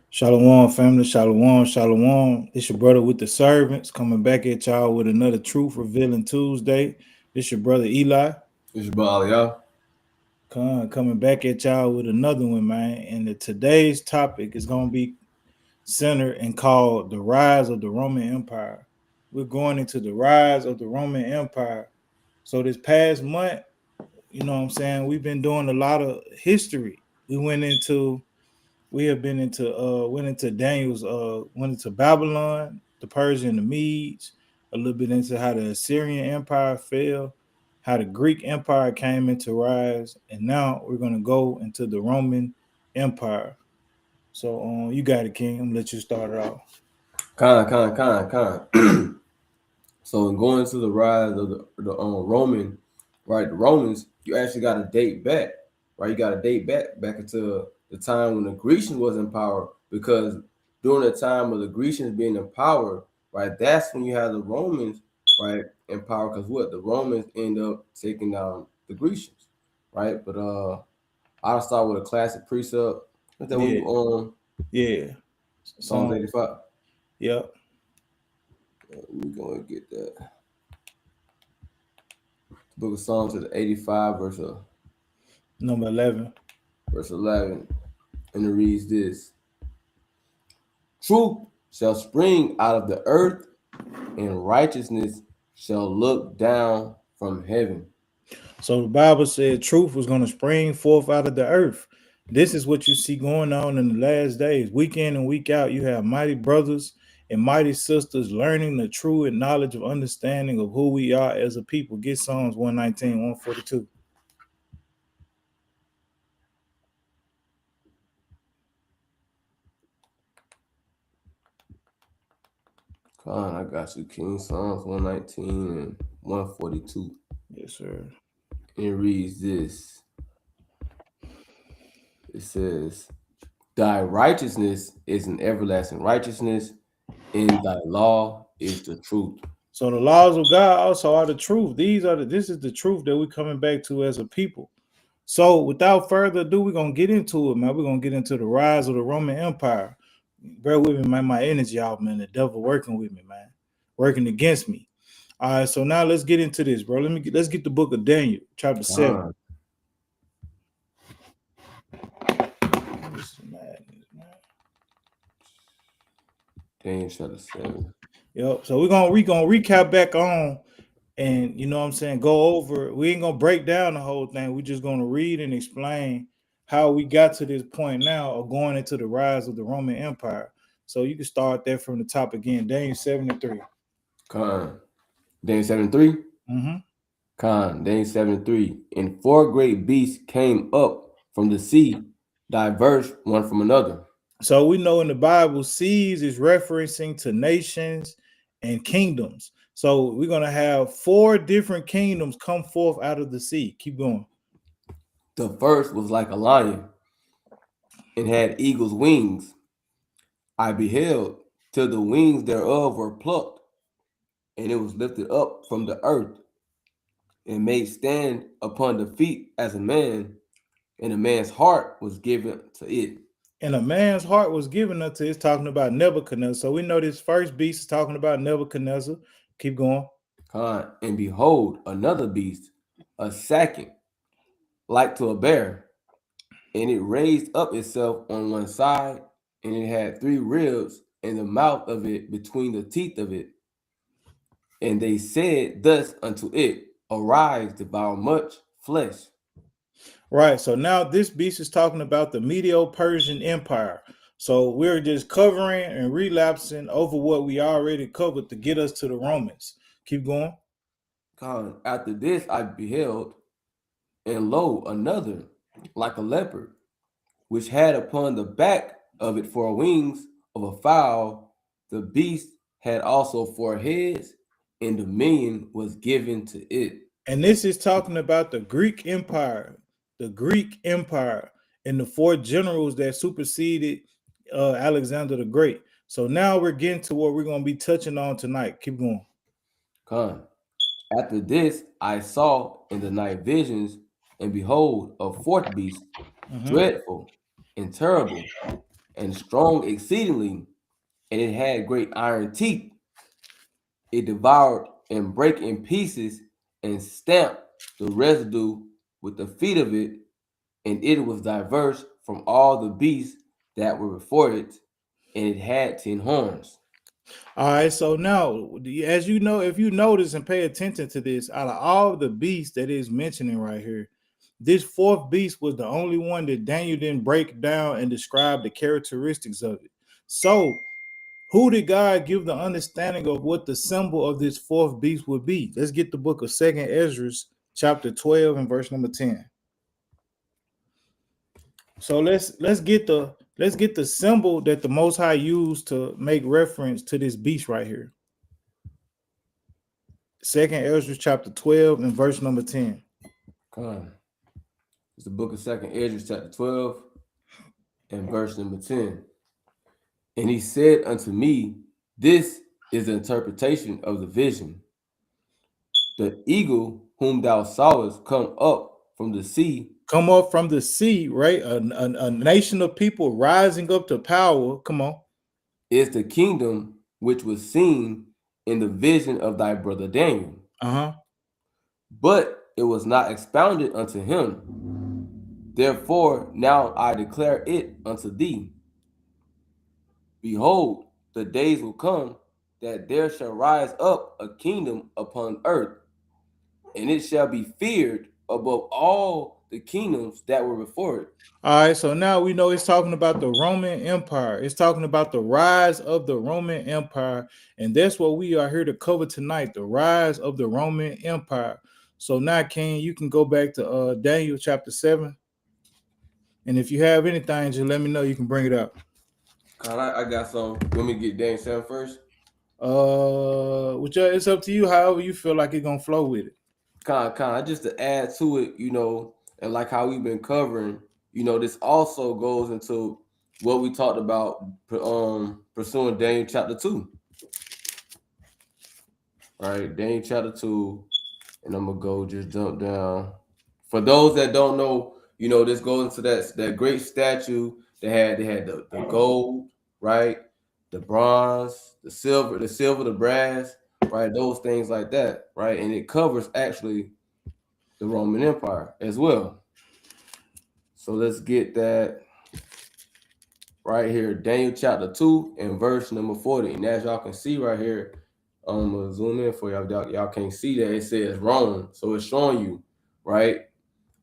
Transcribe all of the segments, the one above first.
Shalom, family. Shalom, shalom. It's your brother with the servants coming back at y'all with another truth revealing Tuesday. This your brother Eli. It's your boy, y'all. Coming back at y'all with another one, man. And today's topic is going to be centered and called the rise of the Roman Empire. We're going into the rise of the Roman Empire. So this past month, you know what I'm saying, we've been doing a lot of history. We have been into went into Daniel's went into Babylon, the Persian, the Medes, a little bit into how the Assyrian Empire fell, how the Greek Empire came into rise, and now we're gonna go into the Roman Empire. So you got it, King. I'm gonna let you start it off. Con. So in going to the rise of the Roman, right? The Romans, you actually got to date back, right? You got to date back into the time when the Grecians was in power, because during the time of the Grecians being in power, right? That's when you have the Romans, right, in power. Because what the Romans end up taking down the Grecians, right? But I'll start with a classic precept. Is that when Yeah, you on yeah. Psalms So 85? yep. Let me go and get that. Book of Psalms is 85, Number 11. verse 11. And it reads this: Truth shall spring out of the earth, and righteousness shall look down from heaven. So the Bible said truth was going to spring forth out of the earth. This is what you see going on in the last days. Week in and week out, you have mighty brothers and mighty sisters learning the true and knowledge of understanding of who we are as a people. Get Psalms 119, 142. Come on, I got you, King. Psalms 119 and 142. Yes, sir. And it reads this. It says, Thy righteousness is an everlasting righteousness, and thy law is the truth. So the laws of God also are the truth. This is the truth that we're coming back to as a people. So without further ado, we're gonna get into it, man. We're gonna get into the rise of the Roman Empire. Bear with me, man. My energy out, man. The devil working with me, man. Working against me. All right, so now let's get into this, bro. Let's get the book of Daniel, chapter 7. Come Daniel chapter 7. Yep. So we gonna recap back on, and you know what I'm saying, go over. We ain't gonna break down the whole thing. We just gonna read and explain how we got to this point now of going into the rise of the Roman Empire. So you can start there from the top again. Daniel 73. Come Daniel 7:3. Mm-hmm. Daniel 7:3. And four great beasts came up from the sea, diverse one from another. So we know in the Bible, seas is referencing to nations and kingdoms. So we're gonna have four different kingdoms come forth out of the sea. Keep going. The first was like a lion and had eagle's wings. I beheld till the wings thereof were plucked, and it was lifted up from the earth, and made stand upon the feet as a man, and a man's heart was given to it. And a man's heart was given unto, it's talking about Nebuchadnezzar. So we know this first beast is talking about Nebuchadnezzar. Keep going. And behold, another beast, a second, like to a bear, and it raised up itself on one side, and it had three ribs in the mouth of it between the teeth of it. And they said thus unto it, Arise, devour much flesh. Right. So now this beast is talking about the Medo-Persian Empire. So we're just covering and relapsing over what we already covered to get us to the Romans. Keep going. After this I beheld, and lo, another, like a leopard, which had upon the back of it four wings of a fowl. The beast had also four heads, and dominion was given to it. And this is talking about the Greek Empire, and the four generals that superseded Alexander the Great. So now we're getting to what we're going to be touching on tonight. Keep going. Con. After this I saw in the night visions, and behold, a fourth beast, Mhm. dreadful and terrible, and strong exceedingly, and it had great iron teeth. It devoured and brake in pieces and stamped the residue with the feet of it, and it was diverse from all the beasts that were before it, and it had 10 horns. All right, so now, as you know, if you notice and pay attention to this, out of all the beasts that is mentioning right here, this fourth beast was the only one that Daniel didn't break down and describe the characteristics of it. So, who did God give the understanding of what the symbol of this fourth beast would be? Let's get the book of Second Ezra, chapter 12, and verse number 10. So let's get the symbol that the Most High used to make reference to this beast right here. Second Ezra chapter 12 and verse number 10. Come on. It's the book of Second Ezra, chapter 12, and verse number 10. And he said unto me, this is the interpretation of the vision. The eagle whom thou sawest come up from the sea Come up from the sea, right? A nation of people rising up to power. Come on. is the kingdom which was seen in the vision of thy brother Daniel. Uh-huh. But it was not expounded unto him. Therefore now I declare it unto thee. Behold, the days will come that there shall rise up a kingdom upon earth, and it shall be feared above all the kingdoms that were before it. All right, so now we know it's talking about the Roman Empire. It's talking about the rise of the Roman Empire, and that's what we are here to cover tonight, the rise of the Roman Empire. So now, King, you can go back to Daniel chapter 7, and if you have anything, just let me know. You can bring it up. I got some. Let me get Daniel 7 first. Which it's up to you. However you feel like it's gonna flow with it. Just to add to it, and like how we've been covering, this also goes into what we talked about pursuing Daniel chapter 2. Right, Daniel chapter 2, and I'm gonna just jump down. For those that don't know, this goes into that great statue that had the gold, right? The bronze, the silver, the brass, right? Those things like that, right? And it covers actually the Roman Empire as well. So let's get that right here. Daniel chapter 2 and verse number 40. And as y'all can see right here, I'm gonna zoom in for y'all. Y'all can't see that it says Rome. So it's showing you, right?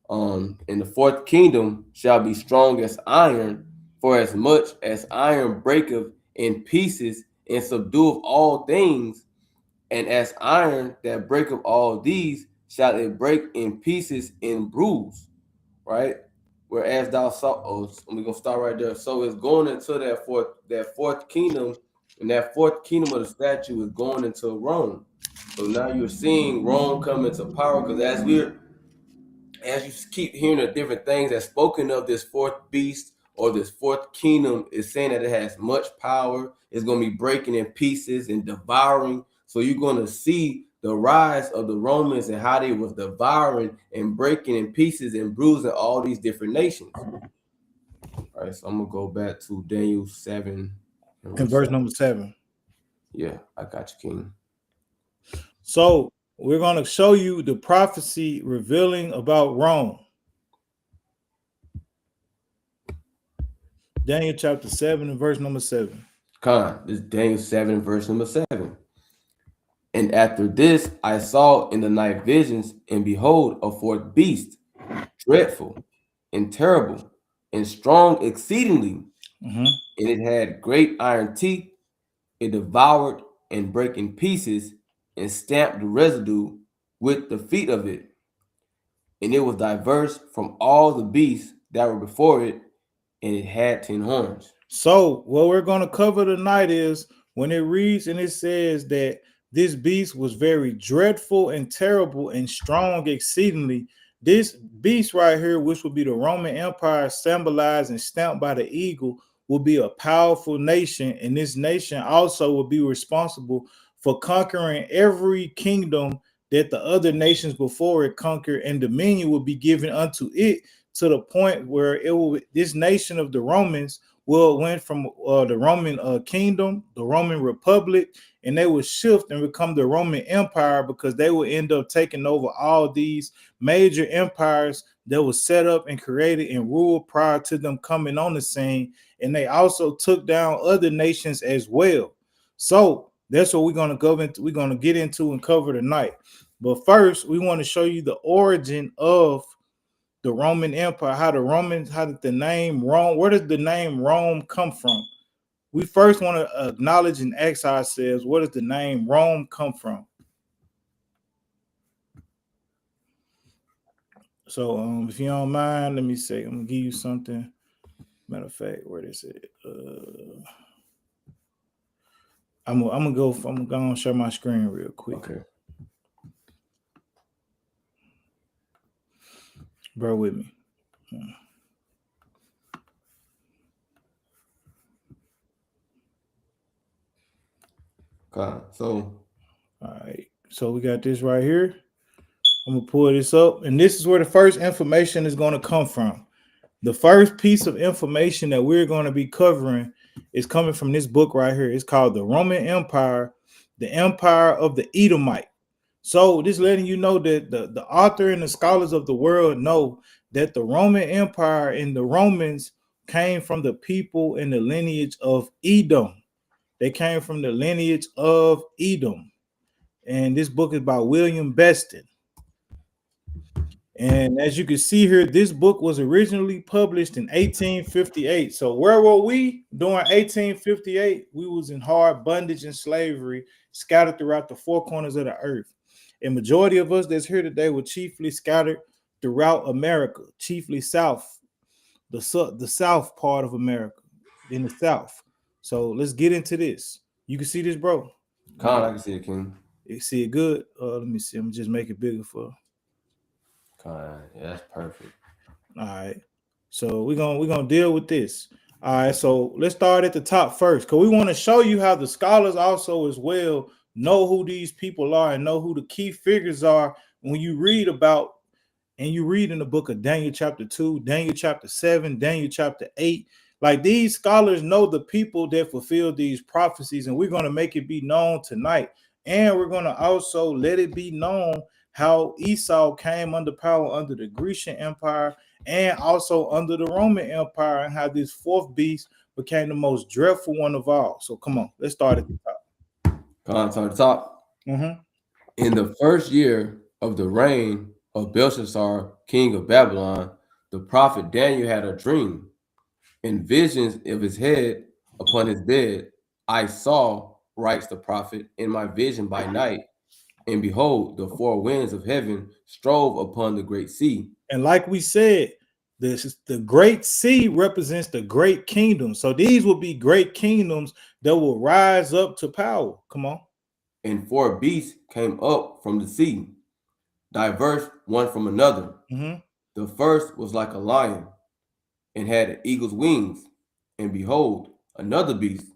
And the fourth kingdom shall be strong as iron, for as much as iron breaketh in pieces and subdueth all things, and as iron that breaketh all these shall it break in pieces and bruise, right? Whereas thou saw, we're gonna start right there. So it's going into that fourth kingdom, and that fourth kingdom of the statue is going into Rome. So now you're seeing Rome come into power, because as you keep hearing the different things that's spoken of, this fourth beast or this fourth kingdom is saying that it has much power. It's going to be breaking in pieces and devouring. So you're going to see the rise of the Romans and how they was devouring and breaking in pieces and bruising all these different nations. All right, so I'm going to go back to Daniel 7. In verse number 7. Yeah, I got you, King. So we're going to show you the prophecy revealing about Rome. Daniel chapter 7 and verse number 7. This is Daniel 7 and verse number 7. And after this I saw in the night visions, and behold, a fourth beast, dreadful and terrible and strong exceedingly. Mm-hmm. And it had great iron teeth. It devoured and brake in pieces and stamped the residue with the feet of it. And it was diverse from all the beasts that were before it, and it had 10 horns. So what we're going to cover tonight is when it reads and it says that this beast was very dreadful and terrible and strong exceedingly. This beast right here, which would be the Roman Empire, symbolized and stamped by the eagle, will be a powerful nation, and this nation also will be responsible for conquering every kingdom that the other nations before it conquered, and dominion will be given unto it to the point where this nation of the Romans went from the Roman kingdom, the Roman Republic, and they would shift and become the Roman Empire, because they would end up taking over all these major empires that was set up and created and ruled prior to them coming on the scene. And they also took down other nations as well. So that's what we're going to go into. We're going to get into and cover tonight. But first, we want to show you the origin of the Roman Empire, how did the name Rome, where does the name Rome come from? We first want to acknowledge and ask ourselves, where does the name Rome come from? So if you don't mind, let me say, I'm gonna give you something. Matter of fact, where is it? I'm gonna go share my screen real quick. Okay. Bear with me. Okay. So, all right. So we got this right here. I'm gonna pull this up, and this is where the first information is going to come from. The first piece of information that we're going to be covering is coming from this book right here. It's called The Roman Empire, the Empire of the Edomite. So this letting you know that the author and the scholars of the world know that the Roman Empire and the Romans came from the people in the lineage of Edom. They came from the lineage of Edom. And this book is by William Beston. And as you can see here, this book was originally published in 1858. So where were we during 1858? We was in hard bondage and slavery, scattered throughout the four corners of the earth. A majority of us that's here today were chiefly scattered throughout America, chiefly south, the south part of America, in the south. So let's get into this. You can see this, bro. I can see it, King. You see it good? Let me see. I'm just make it bigger for. Yeah, that's perfect. All right. So we're gonna deal with this. All right. So let's start at the top first, because we want to show you how the scholars also as well know who these people are and know who the key figures are when you read about and you read in the book of Daniel chapter 2, Daniel chapter 7, Daniel chapter 8. Like, these scholars know the people that fulfill these prophecies, and we're going to make it be known tonight. And we're going to also let it be known how Esau came under power under the Grecian Empire and also under the Roman Empire, and how this fourth beast became the most dreadful one of all. So come on, let's start at the top. Start at the top. Mm-hmm. In the first year of the reign of Belshazzar, king of Babylon, the prophet Daniel had a dream. In visions of his head upon his bed, I saw, writes the prophet, in my vision by night, and behold, the four winds of heaven strove upon the great sea. And like we said, the great sea represents the great kingdom. So these will be great kingdoms that will rise up to power. Come on. And four beasts came up from the sea, diverse one from another. Mm-hmm. The first was like a lion, and had eagle's wings. And behold, another beast,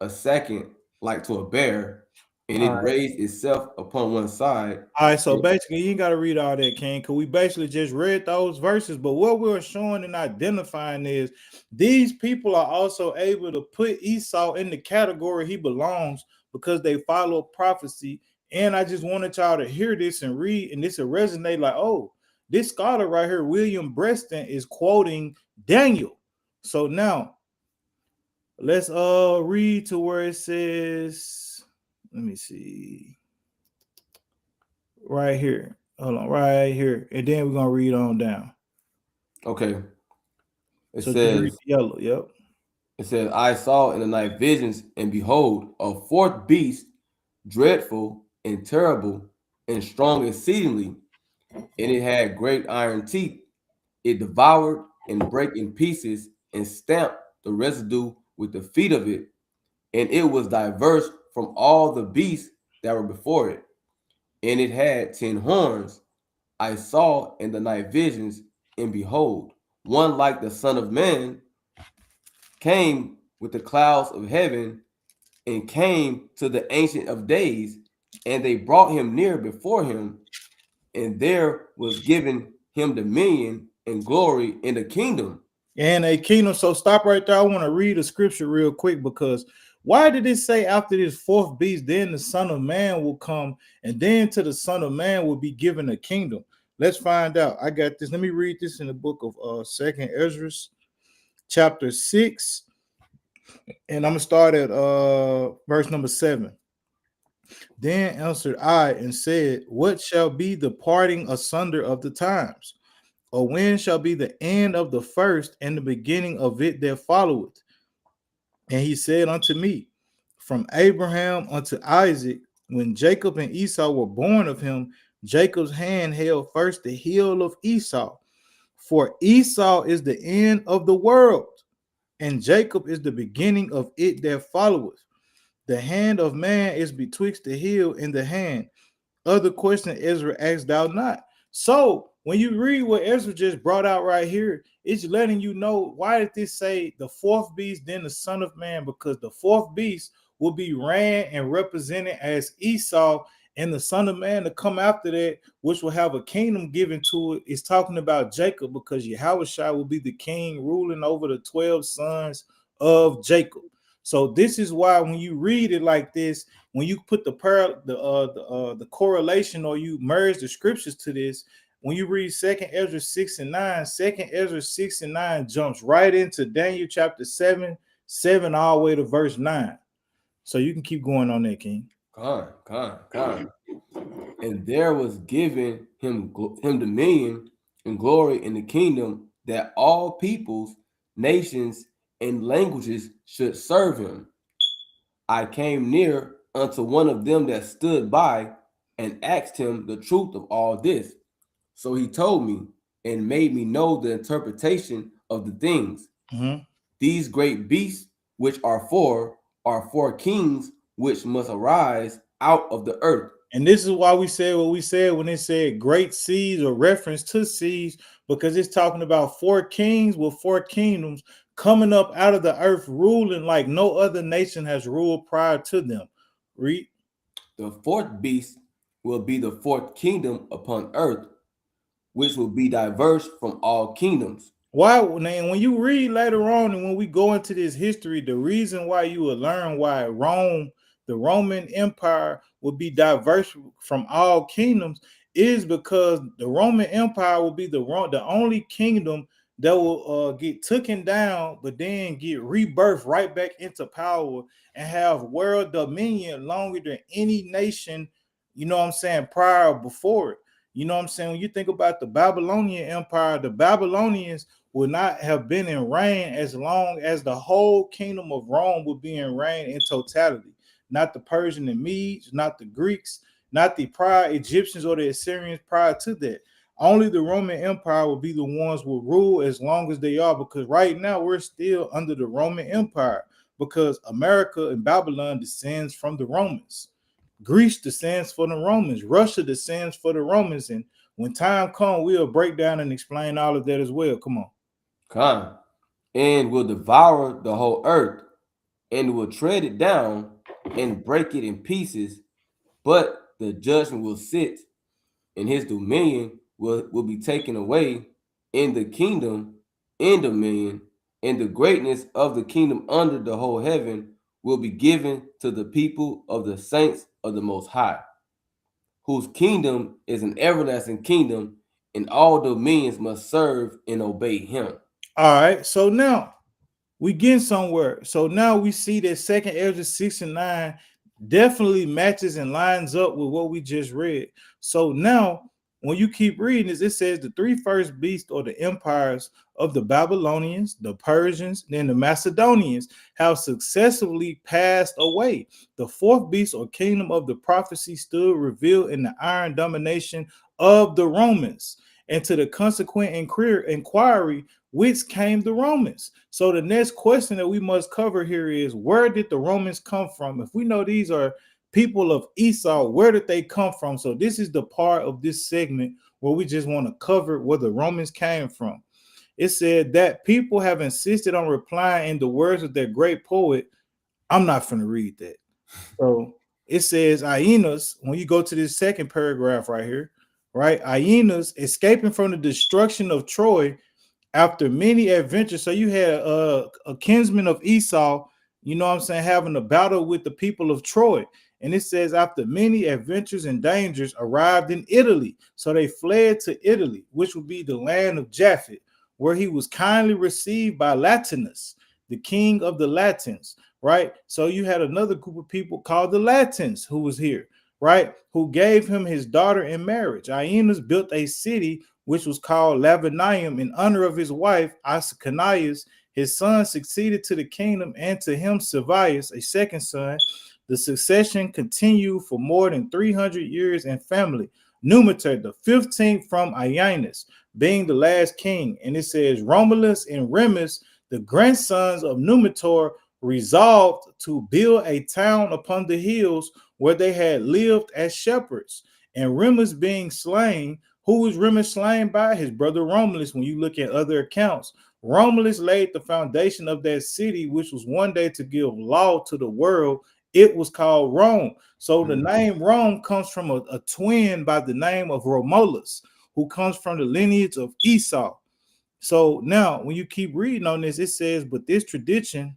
a second like to a bear, and it raised itself upon one side. All right, so basically, you ain't got to read all that, King, because we basically just read those verses. But what we're showing and identifying is these people are also able to put Esau in the category he belongs because they follow prophecy. And I just wanted y'all to hear this and read, and this will resonate like, oh, this scholar right here, William Beston, is quoting Daniel. So now let's read to where it says, let me see. Right here. Hold on, right here. And then we're gonna read on down. Okay. It so says yellow, yep. It says, I saw in the night visions, and behold, a fourth beast, dreadful and terrible and strong exceedingly, and it had great iron teeth. It devoured and brake in pieces and stamped the residue with the feet of it, and it was diverse from all the beasts that were before it. And it had 10 horns. I saw in the night visions, and behold, one like the Son of Man came with the clouds of heaven and came to the Ancient of Days, and they brought him near before him, and there was given him dominion and glory in the kingdom. And a kingdom. So stop right there. I want to read a scripture real quick because why did it say after this fourth beast, then the Son of Man will come, and then to the Son of Man will be given a kingdom? Let's find out. I got this. Let me read this in the book of Second Ezra, chapter 6, and I'm gonna start at verse number 7. Then answered I and said, what shall be the parting asunder of the times? Or when shall be the end of the first and the beginning of it that followeth? And he said unto me, from Abraham unto Isaac, when Jacob and Esau were born of him, Jacob's hand held first the heel of Esau. For Esau is the end of the world, and Jacob is the beginning of it that followeth. The hand of man is betwixt the heel and the hand. Other question Ezra asked thou not. So when you read what Ezra just brought out right here, it's letting you know why did this say the fourth beast, then the Son of Man? Because the fourth beast will be ran and represented as Esau, and the Son of Man to come after that, which will have a kingdom given to it, is talking about Jacob, because Yahushua will be the king ruling over the 12 sons of Jacob. So this is why when you read it like this, when you put the correlation, or you merge the scriptures to this, when you read 2nd Ezra 6 and 9, 2nd Ezra 6 and 9 jumps right into Daniel chapter 7, 7 all the way to verse 9. So you can keep going on that, King. Con. And there was given him dominion and glory in the kingdom, that all peoples, nations, and languages should serve him. I came near unto one of them that stood by, and asked him the truth of all this. So he told me, and made me know the interpretation of the things. Mm-hmm. These great beasts, which are four kings, which must arise out of the earth. And this is why we said what we said when it said great seas, or reference to seas, because it's talking about four kings with four kingdoms coming up out of the earth, ruling like no other nation has ruled prior to them. Read. The fourth beast will be the fourth kingdom upon earth, which will be diverse from all kingdoms. Why? When you read later on, and when we go into this history, the reason why you will learn why Rome, the Roman Empire, will be diverse from all kingdoms, is because the Roman Empire will be the only kingdom that will get taken down, but then get rebirthed right back into power and have world dominion longer than any nation, you know what I'm saying, prior before it. You know what I'm saying? When you think about the Babylonian Empire, the Babylonians would not have been in reign as long as the whole kingdom of Rome would be in reign in totality. Not the Persian and Medes, not the Greeks, not the prior Egyptians or the Assyrians prior to that. Only the Roman Empire will be the ones who will rule as long as they are, because right now we're still under the Roman Empire, because America and Babylon descends from the Romans. Greece descends for the Romans. Russia descends for the Romans. And when time comes, we'll break down and explain all of that as well. Come on. Con. And will devour the whole earth, and will tread it down and break it in pieces, but the judgment will sit, and his dominion will be taken away, in the kingdom and dominion, and the greatness of the kingdom under the whole heaven will be given to the people of the saints of the Most High, whose kingdom is an everlasting kingdom, and all dominions must serve and obey him. All right. So now we get somewhere. So now we see that 2nd Ezra 6 and 9 definitely matches and lines up with what we just read. So now when you keep reading this, it says the three first beasts, or the empires of the Babylonians, the Persians, and the Macedonians have successively passed away. The fourth beast, or kingdom of the prophecy, stood revealed in the iron domination of the Romans. And to the consequent inquiry, whence came the Romans? So the next question that we must cover here is, where did the Romans come from? If we know these are people of Esau, where did they come from? So this is the part of this segment where we just want to cover where the Romans came from. It said that people have insisted on replying in the words of their great poet. I'm not going to read that. So it says, Aeneas, when you go to this second paragraph right here, right? Hyenas escaping from the destruction of Troy after many adventures. So you had a kinsman of Esau, you know what I'm saying, having a battle with the people of Troy. And it says, after many adventures and dangers, arrived in Italy. So they fled to Italy, which would be the land of Japhet, where he was kindly received by Latinus, the king of the Latins, right? So you had another group of people called the Latins who was here, right? Who gave him his daughter in marriage. Aeneas built a city which was called Lavinium in honor of his wife Ascanius. His son succeeded to the kingdom, and to him Silvius, a second son. The succession continued for more than 300 years in family. Numitor, the 15th from Aeneas, being the last king. And it says Romulus and Remus, the grandsons of Numitor, resolved to build a town upon the hills where they had lived as shepherds. And Remus being slain, who was Remus slain by? His brother Romulus. When you look at other accounts, Romulus laid the foundation of that city, which was one day to give law to the world. It was called Rome. So the name Rome comes from a twin by the name of Romulus, who comes from the lineage of Esau. So now, when you keep reading on this, it says, but this tradition,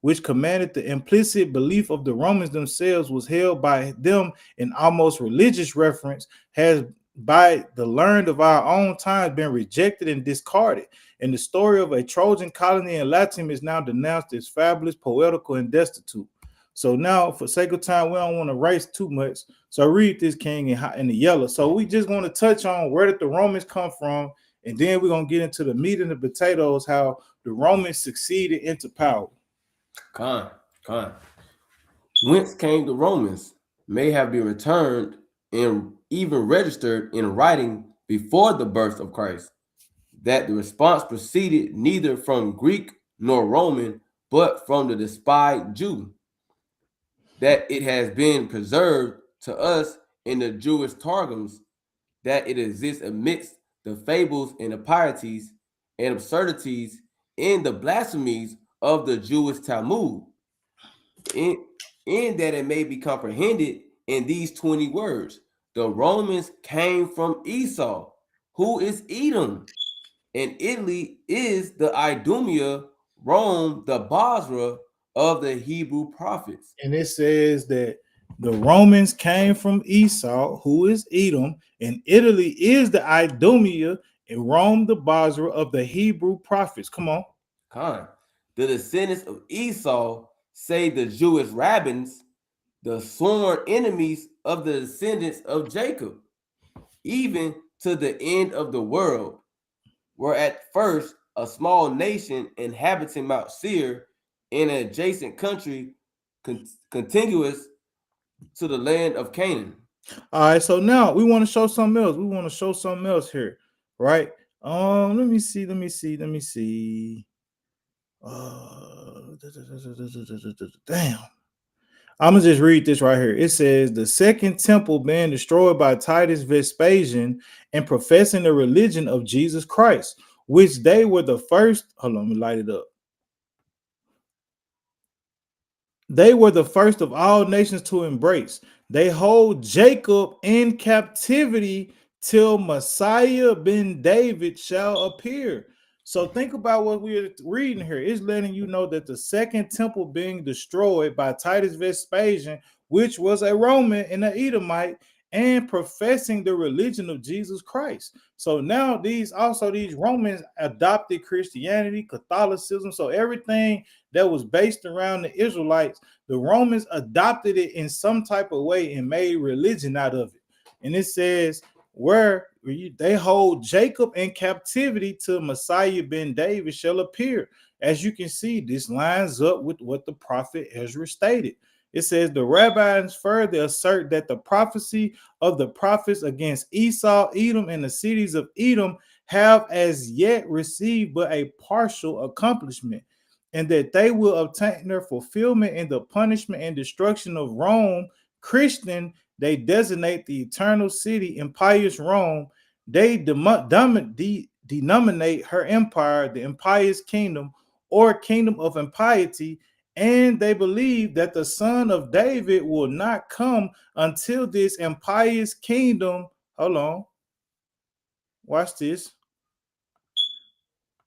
which commanded the implicit belief of the Romans themselves, was held by them in almost religious reference, has by the learned of our own times been rejected and discarded. And the story of a Trojan colony in Latium is now denounced as fabulous, poetical, and destitute. So now, for sake of time, we don't want to race too much. So read this, King, in the yellow. So we just want to touch on where did the Romans come from, and then we're going to get into the meat and the potatoes, how the Romans succeeded into power. Con. Whence came the Romans may have been returned and even registered in writing before the birth of Christ, that the response proceeded neither from Greek nor Roman, but from the despised Jew, that it has been preserved to us in the Jewish Targums, that it exists amidst the fables and the pieties and absurdities and the blasphemies of the Jewish Talmud, in, in that it may be comprehended in these 20 words. The Romans came from Esau, who is Edom, and Italy is the Idumea, Rome, the Basra of the Hebrew prophets. And it says that the Romans came from Esau, who is Edom, and Italy is the Idumea, and Rome the Basra of the Hebrew prophets. Come on. Khan. The descendants of Esau, say the Jewish rabbins, the sworn enemies of the descendants of Jacob, even to the end of the world, were at first a small nation inhabiting Mount Seir in an adjacent country contiguous to the land of Canaan. All right, so now we want to show something else. We want to show something else here, right? Let me see. Damn. I'm gonna just read this right here. It says the second temple being destroyed by Titus Vespasian and professing the religion of Jesus Christ, which they were the first. Hold on, let me light it up. They were the first of all nations to embrace. They hold Jacob in captivity till Messiah ben David shall appear. So think about what we're reading here. It's letting you know that the second temple being destroyed by Titus Vespasian, which was a Roman and an Edomite, and professing the religion of Jesus Christ. So now these Romans adopted Christianity, Catholicism. So everything that was based around the Israelites, the Romans adopted it in some type of way and made religion out of it. And it says where they hold Jacob in captivity till Messiah ben David shall appear. As you can see, this lines up with what the prophet Ezra stated. It says the rabbis further assert that the prophecy of the prophets against Esau, Edom, and the cities of Edom have as yet received but a partial accomplishment, and that they will obtain their fulfillment in the punishment and destruction of Rome. Christian, they designate the eternal city, impious Rome. They denominate her empire the impious kingdom or kingdom of impiety, and they believe that the son of David will not come until this impious kingdom, hold on, Watch this.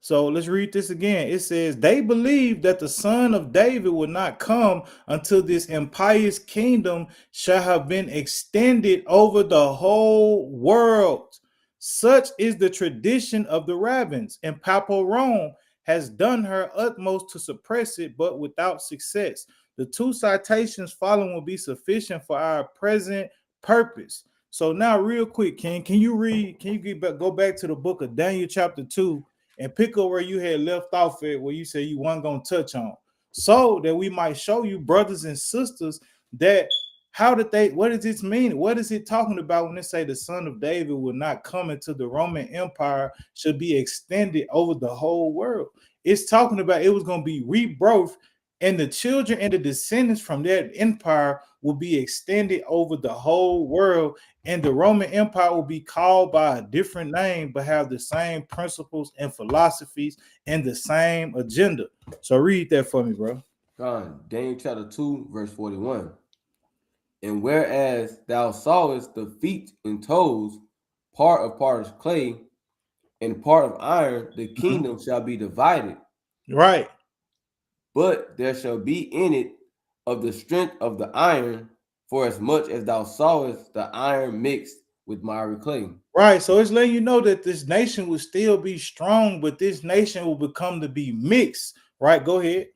So let's read this again. It says, they believe that the son of David will not come until this impious kingdom shall have been extended over the whole world. Such is the tradition of the rabbins, and Papal Rome has done her utmost to suppress it, but without success. The two citations following will be sufficient for our present purpose. So now, real quick, King, can you read? Can you go back to the book of Daniel, chapter 2, and pick up where you had left off at, where you said you weren't gonna touch on, so that we might show you, brothers and sisters, that how did they, what does this mean? What is it talking about when they say the son of David will not come into the Roman Empire, should be extended over the whole world? It's talking about it was going to be rebirth, and the children and the descendants from that empire will be extended over the whole world, and the Roman Empire will be called by a different name, but have the same principles and philosophies and the same agenda. So read that for me, bro. Daniel chapter 2, verse 41. And whereas thou sawest the feet and toes, part of potter's clay and part of iron, the kingdom shall be divided. Right. But there shall be in it of the strength of the iron, for as much as thou sawest the iron mixed with miry clay. Right. So it's letting you know that this nation will still be strong, but this nation will become to be mixed. Right. Go ahead.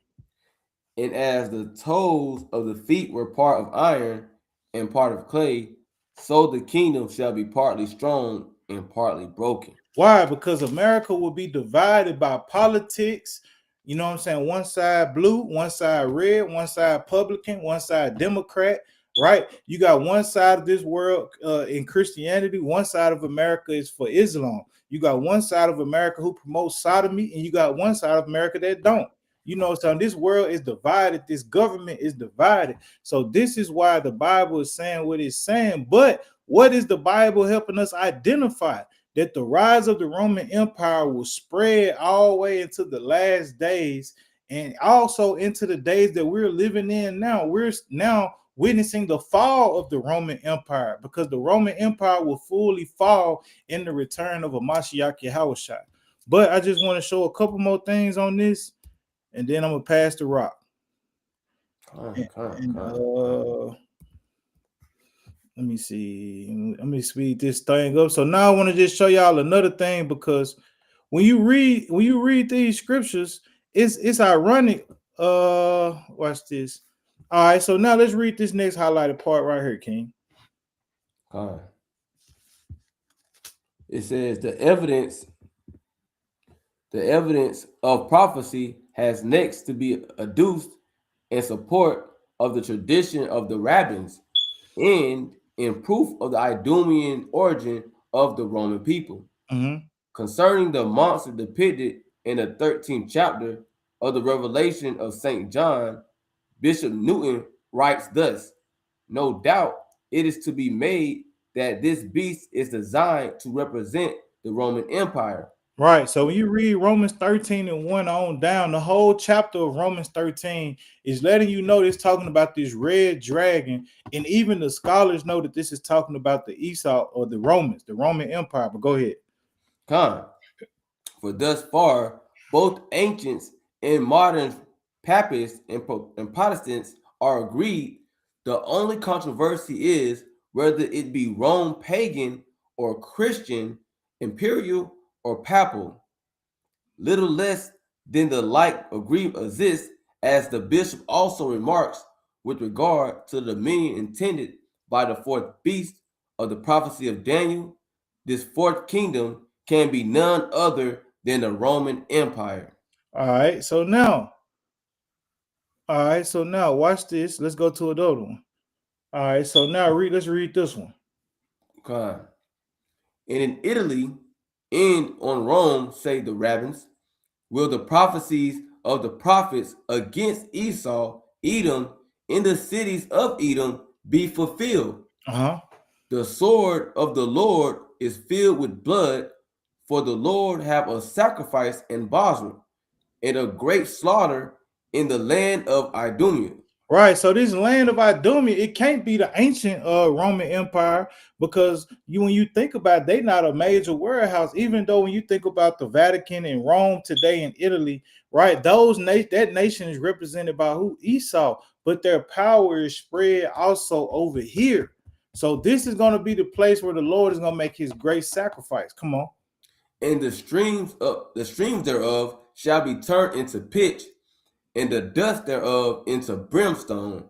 And as the toes of the feet were part of iron and part of clay, so the kingdom shall be partly strong and partly broken. Why? Because America will be divided by politics. You know what I'm saying? One side blue, one side red, one side Republican, one side Democrat, right? You got one side of this world in Christianity, one side of America is for Islam. You got one side of America who promotes sodomy, and you got one side of America that don't. You know, so this world is divided. This government is divided. So this is why the Bible is saying what it's saying. But what is the Bible helping us identify? That the rise of the Roman Empire will spread all the way into the last days, and also into the days that we're living in now. We're now witnessing the fall of the Roman Empire, because the Roman Empire will fully fall in the return of a Mashiach Yahushua. But I just want to show a couple more things on this, and then I'm gonna pass the rock. Let me see. Let me speed this thing up. So now I want to just show y'all another thing, because when you read these scriptures, it's ironic. Watch this. All right, so now let's read this next highlighted part right here, King. It says the evidence of prophecy has next to be adduced in support of the tradition of the rabbins and in proof of the Idumean origin of the Roman people. Concerning the monster depicted in the 13th chapter of the Revelation of St. John, Bishop Newton writes thus: no doubt it is to be made that this beast is designed to represent the Roman Empire. Right. So when you read Romans 13 and 1 on down, the whole chapter of Romans 13 is letting you know it's talking about this red dragon. And even the scholars know that this is talking about the Esau or the Romans, the Roman Empire. But go ahead. For thus far, both ancients and modern papists and Protestants are agreed. The only controversy is whether it be Rome pagan or Christian, imperial or papal. Little less than the like agreement exists, as the bishop also remarks with regard to the dominion intended by the fourth beast of the prophecy of Daniel. This fourth kingdom can be none other than the Roman Empire. All right, so now watch this. Let's go to another one. All right, so now let's read this one. Okay. And in Italy and on Rome, say the rabbins, will the prophecies of the prophets against Esau, Edom, in the cities of Edom be fulfilled. The sword of the Lord is filled with blood, for the Lord have a sacrifice in Basra, and a great slaughter in the land of Idumea. Right. So this land of Idumea, it can't be the ancient Roman Empire because when you think about it, they not a major warehouse. Even though when you think about the Vatican and Rome today in Italy, right, that nation is represented by who? Esau, but their power is spread also over here. So this is going to be the place where the Lord is going to make his great sacrifice. Come on. And the streams thereof shall be turned into pitch, and the dust thereof into brimstone,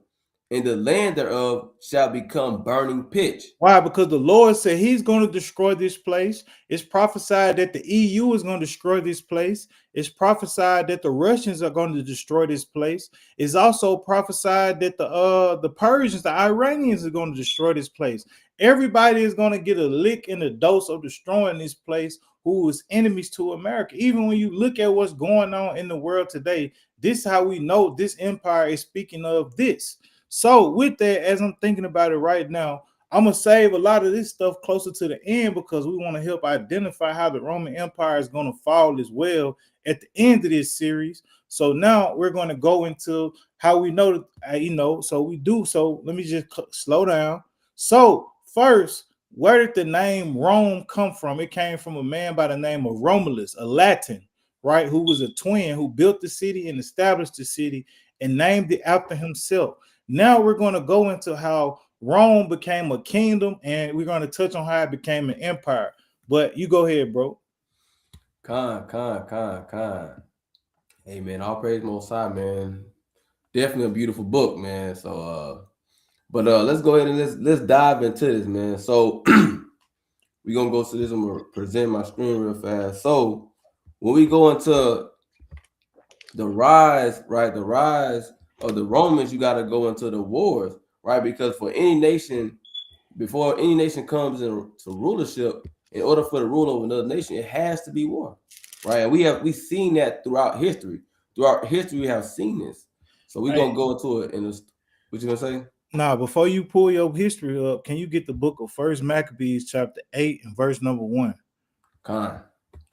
and the land thereof shall become burning pitch. Why? Because the Lord said he's going to destroy this place. It's prophesied that the EU is going to destroy this place. It's prophesied that the Russians are going to destroy this place. It's also prophesied that the Persians, the Iranians are going to destroy this place. Everybody is going to get a lick in the dose of destroying this place who is enemies to America. Even when you look at what's going on in the world today, this is how we know this empire is speaking of this. So with that, as I'm thinking about it right now, I'm gonna save a lot of this stuff closer to the end because we want to help identify how the Roman Empire is going to fall as well at the end of this series. So now we're going to go into how we know that, so we do. So let me just slow down. So first, where did the name Rome come from? It came from a man by the name of Romulus, a Latin, right, who was a twin who built the city and established the city and named it after himself. Now we're going to go into how Rome became a kingdom, and we're going to touch on how it became an empire. But you go ahead, bro. Con. Hey man, all praise Most High, man. Definitely a beautiful book, man. So but let's go ahead and let's dive into this, man. So we're gonna go to this. I'm gonna present my screen real fast. So when we go into the rise, right? The rise of the Romans, you gotta go into the wars, right? Because for any nation, before any nation comes into rulership, in order for the rule of another nation, it has to be war, right? And we've seen that throughout history. Throughout history, we have seen this. So we're Hey, gonna go into it. What you gonna say? now before you pull your history up, can you get the book of First Maccabees, chapter 8, and verse number 1? Khan,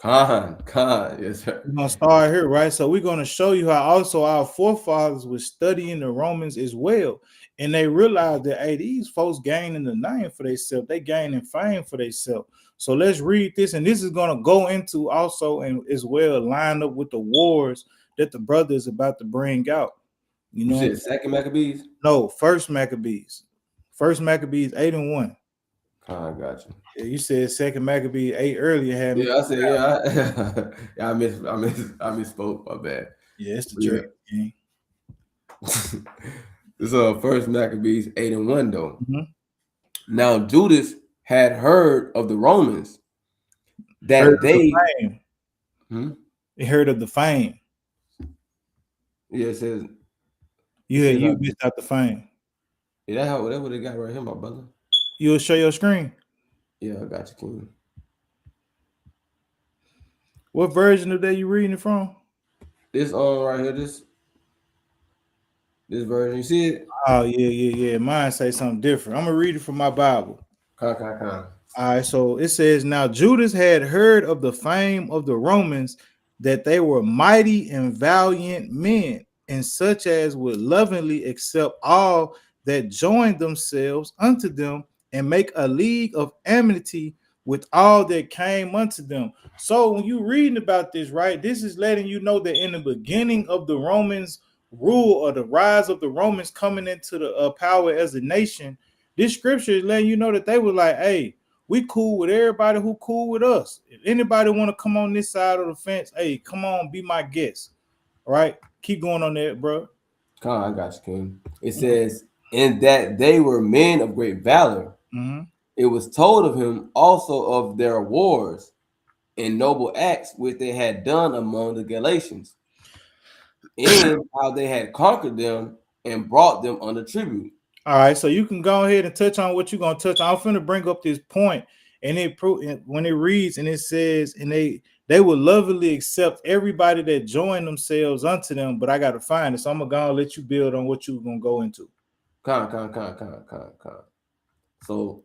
yes sir. We're gonna start here, right? So we're gonna show you how also our forefathers were studying the Romans as well, and they realized that hey, these folks gaining the name for themselves, they gaining fame for themselves. So let's read this, and this is gonna go into also and as well line up with the wars that the brother is about to bring out. You You know, said second Maccabees? no, First Maccabees 8 and 1. Khan, got you. Yeah, you said second Maccabees 8 earlier had me. Yeah, I said yeah. I misspoke. My bad. Yeah, it's the But yeah. Drake game. This First Maccabees 8 and 1 though. Mm-hmm. Now Judas had heard of the Romans Heard that of the they fame. hmm? He heard of the fame. Yeah, it says You missed out the fame. yeah, that's what they got right here, my brother. You'll show your screen. Yeah, I got you, King. What version of that you reading it from? This right here, this version, you see it? Oh yeah. Mine say something different. I'm gonna read it from my Bible. Con. All right, so it says, now Judas had heard of the fame of the Romans, that they were mighty and valiant men, and such as would lovingly accept all that joined themselves unto them, and make a league of amity with all that came unto them. So when you're reading about this, right, this is letting you know that in the beginning of the Romans rule, or the rise of the Romans coming into the power as a nation, this scripture is letting you know that they were like, hey, we cool with everybody who cool with us. If anybody want to come on this side of the fence, hey, come on, be my guest. All right, keep going on that, bro. Con, I got you, King. It says, in that they were men of great valor. Mm-hmm. It was told of him also of their wars and noble acts which they had done among the Galatians, and how they had conquered them and brought them under tribute. All right, so you can go ahead and touch on what you're gonna touch on. I'm finna bring up this point, and when it reads and it says, and they will lovingly accept everybody that join themselves unto them. But I gotta find it, so I'm gonna let you build on what you're gonna go into. Con. So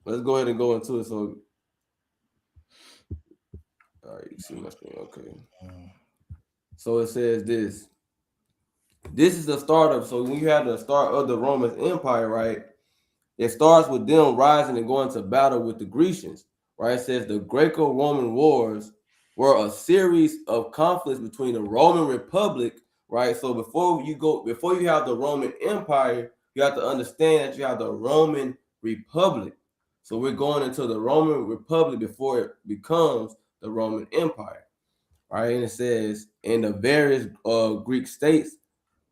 let's go ahead and go into it. So, all right, you see my screen, okay. So it says this. This is the start of, so when you have the start of the Roman Empire, right? It starts with them rising and going to battle with the Grecians, right? It says the Greco-Roman Wars were a series of conflicts between the Roman Republic, right? So before you have the Roman Empire, you have to understand that you have the Roman Republic. So we're going into the Roman Republic before it becomes the Roman Empire, right? And it says in the various Greek states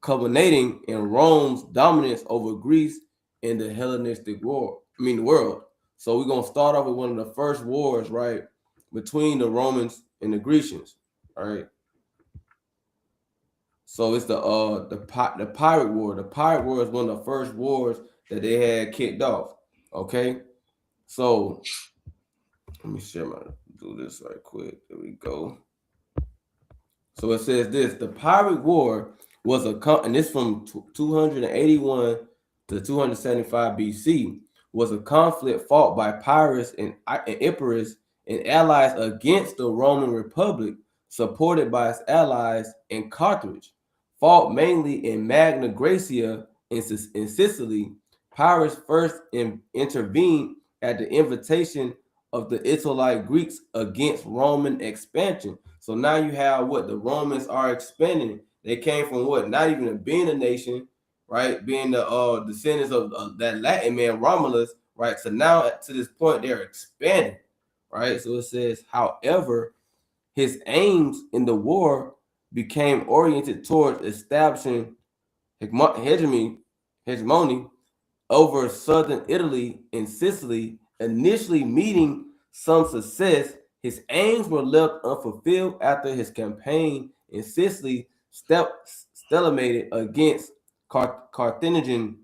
culminating in Rome's dominance over Greece in the Hellenistic war. I mean, the world. So we're gonna start off with one of the first wars, right, between the Romans and the Grecians. All right. So it's the pirate war. The pirate war is one of the first wars that they had kicked off. Okay. So let me share my do this right quick. There we go. So it says this: the Pirate War was and this from 281 to 275 BC, was a conflict fought by Pyrrhus and Epirus and allies against the Roman Republic, supported by its allies in Carthage. Fought mainly in Magna Graecia in Sicily, Pyrrhus first intervened at the invitation of the Israelite Greeks against Roman expansion. So now you have what the Romans are expanding. They came from what, not even being a nation, right? Being the descendants of that Latin man Romulus, right? So now to this point they're expanding, right? So it says, however, his aims in the war became oriented towards establishing hegemony over southern Italy and Sicily, initially meeting some success. His aims were left unfulfilled after his campaign in Sicily stalemated against Carthaginian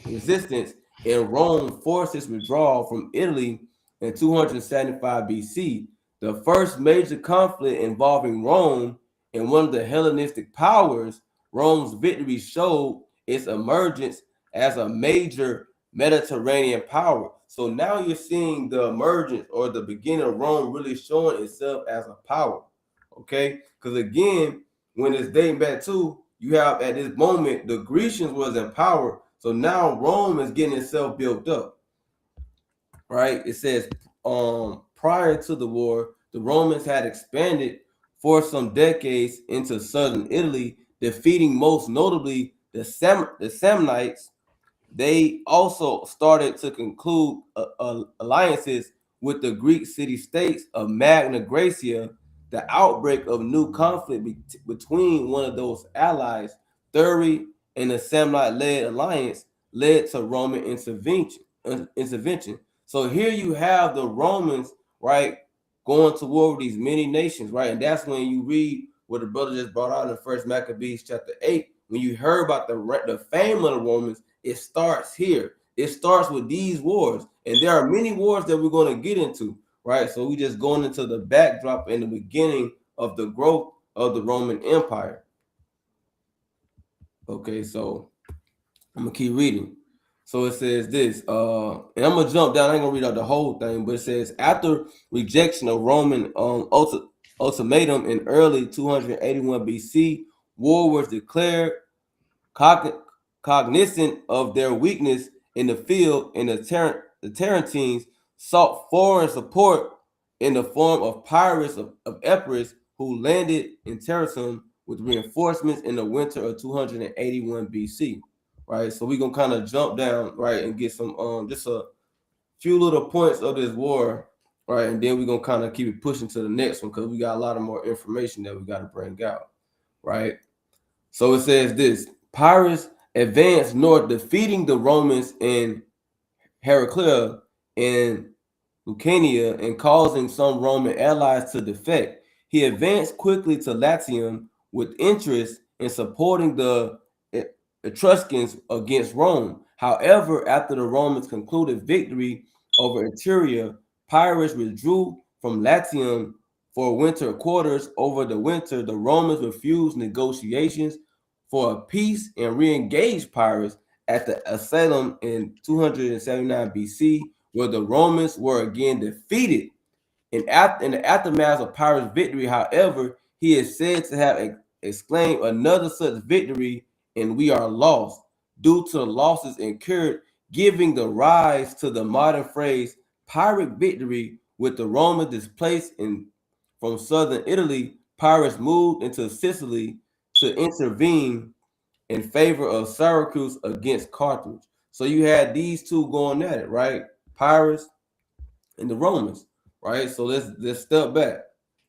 resistance, and Rome forced its withdrawal from Italy in 275 BC. The first major conflict involving Rome and one of the Hellenistic powers, Rome's victory showed its emergence as a major Mediterranean power. So now you're seeing the emergence or the beginning of Rome really showing itself as a power. Okay? Because again, when it's dating back to, you have at this moment the Grecians was in power. So now Rome is getting itself built up. Right? It says prior to the war, the Romans had expanded for some decades into southern Italy, defeating most notably the Samnites. They also started to conclude alliances with the Greek city-states of Magna Graecia. The outbreak of new conflict between one of those allies, Thurii, and the Samnite-led alliance led to Roman intervention. So here you have the Romans, right, going to war with these many nations, right? And that's when you read what the brother just brought out in the First Maccabees chapter 8. When you heard about the fame of the Romans, it starts here. It starts with these wars. And there are many wars that we're going to get into, right? So we just going into the backdrop and the beginning of the growth of the Roman Empire. Okay, so I'm going to keep reading. So it says this, and I'm going to jump down. I ain't going to read out the whole thing, but it says, after rejection of Roman ultimatum in early 281 BC, war was declared. Cognizant of their weakness in the field, and the Tarentines sought foreign support in the form of Pyrrhus of Epirus, who landed in Tarentum with reinforcements in the winter of 281 BC. Right, so we're gonna kind of jump down, right, and get some just a few little points of this war, right, and then we're gonna kind of keep it pushing to the next one because we got a lot of more information that we got to bring out, right? So it says this: Pyrrhus advanced north, defeating the Romans in Heraclea and Lucania and causing some Roman allies to defect. He advanced quickly to Latium with interest in supporting the Etruscans against Rome. However, after the Romans concluded victory over Etruria, Pyrrhus withdrew from Latium for winter quarters. Over the winter, the Romans refused negotiations for a peace and re-engaged Pyrrhus at the Salem in 279 BC, where the Romans were again defeated. In the aftermath of Pyrrhus' victory, however, he is said to have exclaim another such victory, and we are lost due to the losses incurred, giving the rise to the modern phrase pirate victory. With the Romans displaced from southern Italy, pirates moved into Sicily to intervene in favor of Syracuse against Carthage. So you had these two going at it, right? Pirates and the Romans, right? So let's step back,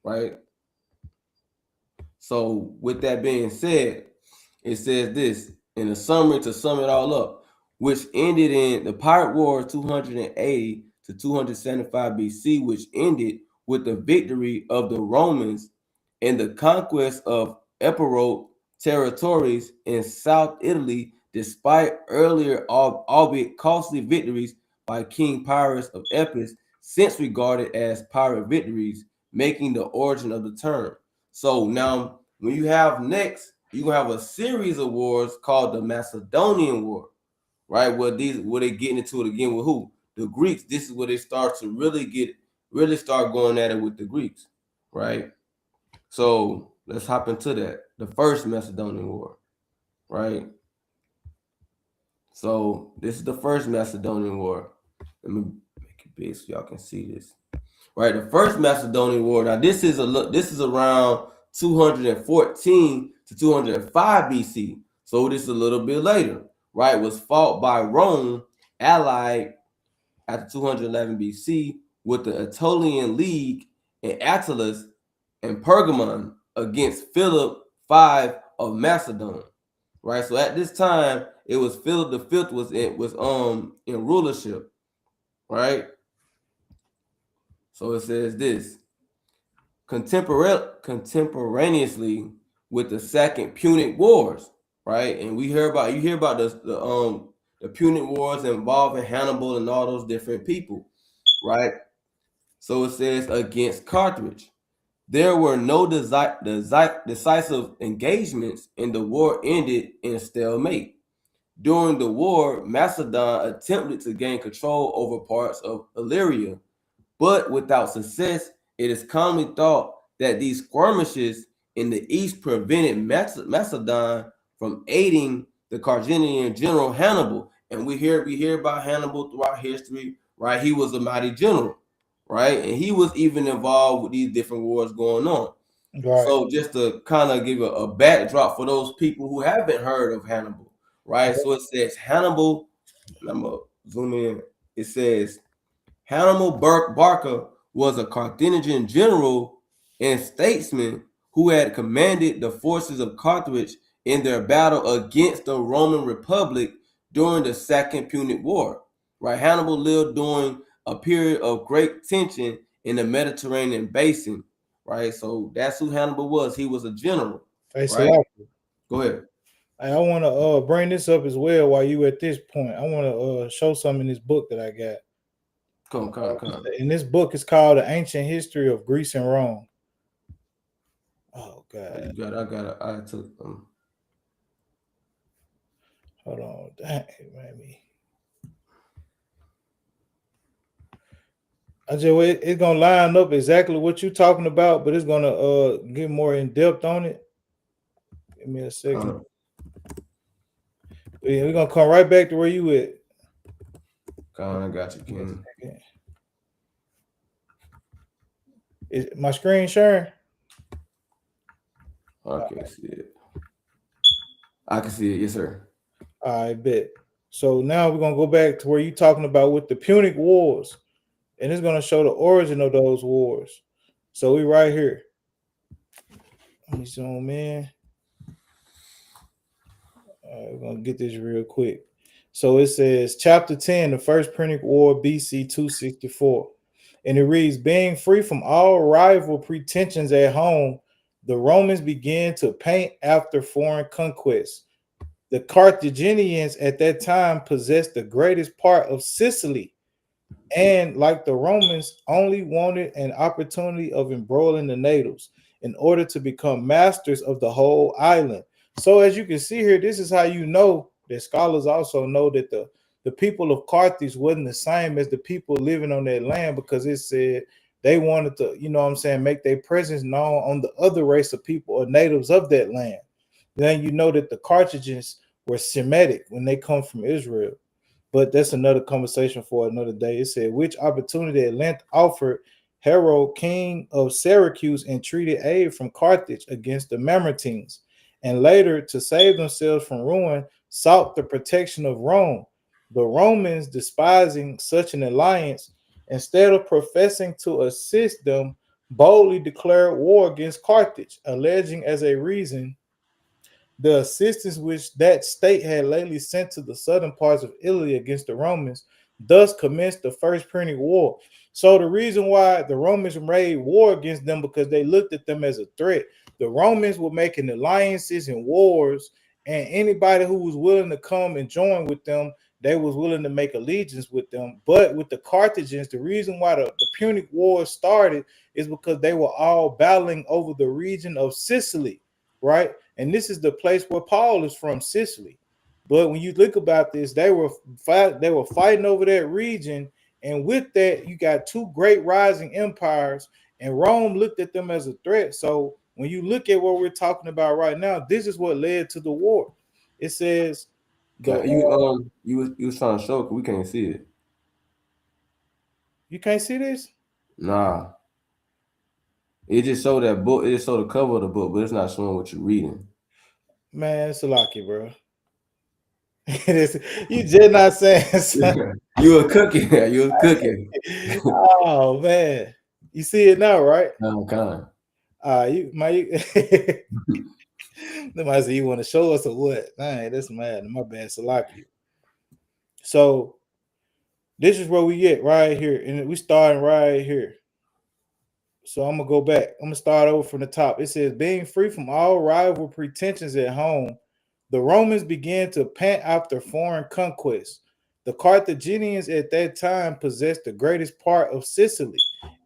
right? So with that being said, it says this in the summary to sum it all up, which ended in the Pirate War 280 to 275 BC, which ended with the victory of the Romans and the conquest of Epirote territories in South Italy, despite earlier, albeit costly, victories by King Pyrrhus of Epis, since regarded as pirate victories, making the origin of the term. So now, when you have next, you're gonna have a series of wars called the Macedonian War, right? Where they getting into it again with who? The Greeks. This is where they start to really start going at it with the Greeks, right? So let's hop into that. The first Macedonian War, right? So this is the first Macedonian War. Let me make it big so y'all can see this. Right, the first Macedonian War. Now this is around 214 to 205 BC. So this is a little bit later. Right, was fought by Rome, allied after 211 BC with the Aetolian League and Attalus and Pergamon against Philip V of Macedon. Right, so at this time it was Philip V was in rulership. Right, so it says this. Contemporaneously with the Second Punic Wars, right? And you hear about the Punic Wars involving Hannibal and all those different people, right? So it says against Carthage. There were no decisive engagements, and the war ended in stalemate. During the war, Macedon attempted to gain control over parts of Illyria, but without success. It is commonly thought that these skirmishes in the east prevented Macedon from aiding the Carthaginian general Hannibal. And we hear about Hannibal throughout history, right? He was a mighty general, right? And he was even involved with these different wars going on. Right. So just to kind of give a backdrop for those people who haven't heard of Hannibal, right? So it says Hannibal, and I'm gonna zoom in. It says Hannibal Barca was a Carthaginian general and statesman who had commanded the forces of Carthage in their battle against the Roman Republic during the Second Punic War. Right, Hannibal lived during a period of great tension in the Mediterranean basin. Right, so that's who Hannibal was. He was a general. Hey, Right, Salah, go ahead. I want to bring this up as well while you at this point. I want to show something in this book that I got. Come. In this book, it's called The Ancient History of Greece and Rome. Oh God! You got. I took. Hold on, dang, man. It's gonna line up exactly what you're talking about, but it's gonna get more in depth on it. Give me a second. Yeah, we're gonna come right back to where you at. I got you, Ken. Is my screen sharing? I can see it. I can see it, yes, sir. I bet. So now we're gonna go back to where you're talking about with the Punic Wars, and it's gonna show the origin of those wars. So we right here. Let me zoom in. We're gonna get this real quick. So it says chapter 10, the first Punic War, BC 264. And it reads, being free from all rival pretensions at home, the Romans began to paint after foreign conquests. The Carthaginians at that time possessed the greatest part of Sicily, and like the Romans, only wanted an opportunity of embroiling the natives in order to become masters of the whole island. So as you can see here, this is how you know that scholars also know that the people of Carthage wasn't the same as the people living on that land, because it said they wanted to, you know what I'm saying, make their presence known on the other race of people or natives of that land. Then you know that the Carthaginians were Semitic when they come from Israel. But that's another conversation for another day. It said, which opportunity at length offered Harold, king of Syracuse, entreated aid from Carthage against the Mamertines, and later, to save themselves from ruin, sought the protection of Rome. The Romans, despising such an alliance, instead of professing to assist them, boldly declared war against Carthage, alleging as a reason the assistance which that state had lately sent to the southern parts of Italy against the Romans, thus commenced the First Punic War. So the reason why the Romans made war against them because they looked at them as a threat. The Romans were making alliances and wars, and anybody who was willing to come and join with them, they was willing to make allegiance with them. But with the Carthagins, the reason why the Punic War started is because they were all battling over the region of Sicily, right? And this is the place where Paul is from, Sicily. But when you look about this, they were fighting over that region, and with that, you got two great rising empires, and Rome looked at them as a threat. So when you look at what we're talking about right now, this is what led to the war. It says the You was trying to show because we can't see it. you can't see this, Nah, it just showed that book. It just showed the cover of the book, but it's not showing what you're reading. man. It's a lucky, bro. It is, you just not saying something. You were cooking. You were cooking. Oh man, you see it now, right? No, kind. You my Nobody say you want to show us or what? Man, that's mad. My bad, Salaki. So this is where we get right here, and we starting right here. So I'm gonna go back. I'm gonna start over from the top. It says, being free from all rival pretensions at home, the Romans began to pant after foreign conquests. The Carthaginians at that time possessed the greatest part of Sicily,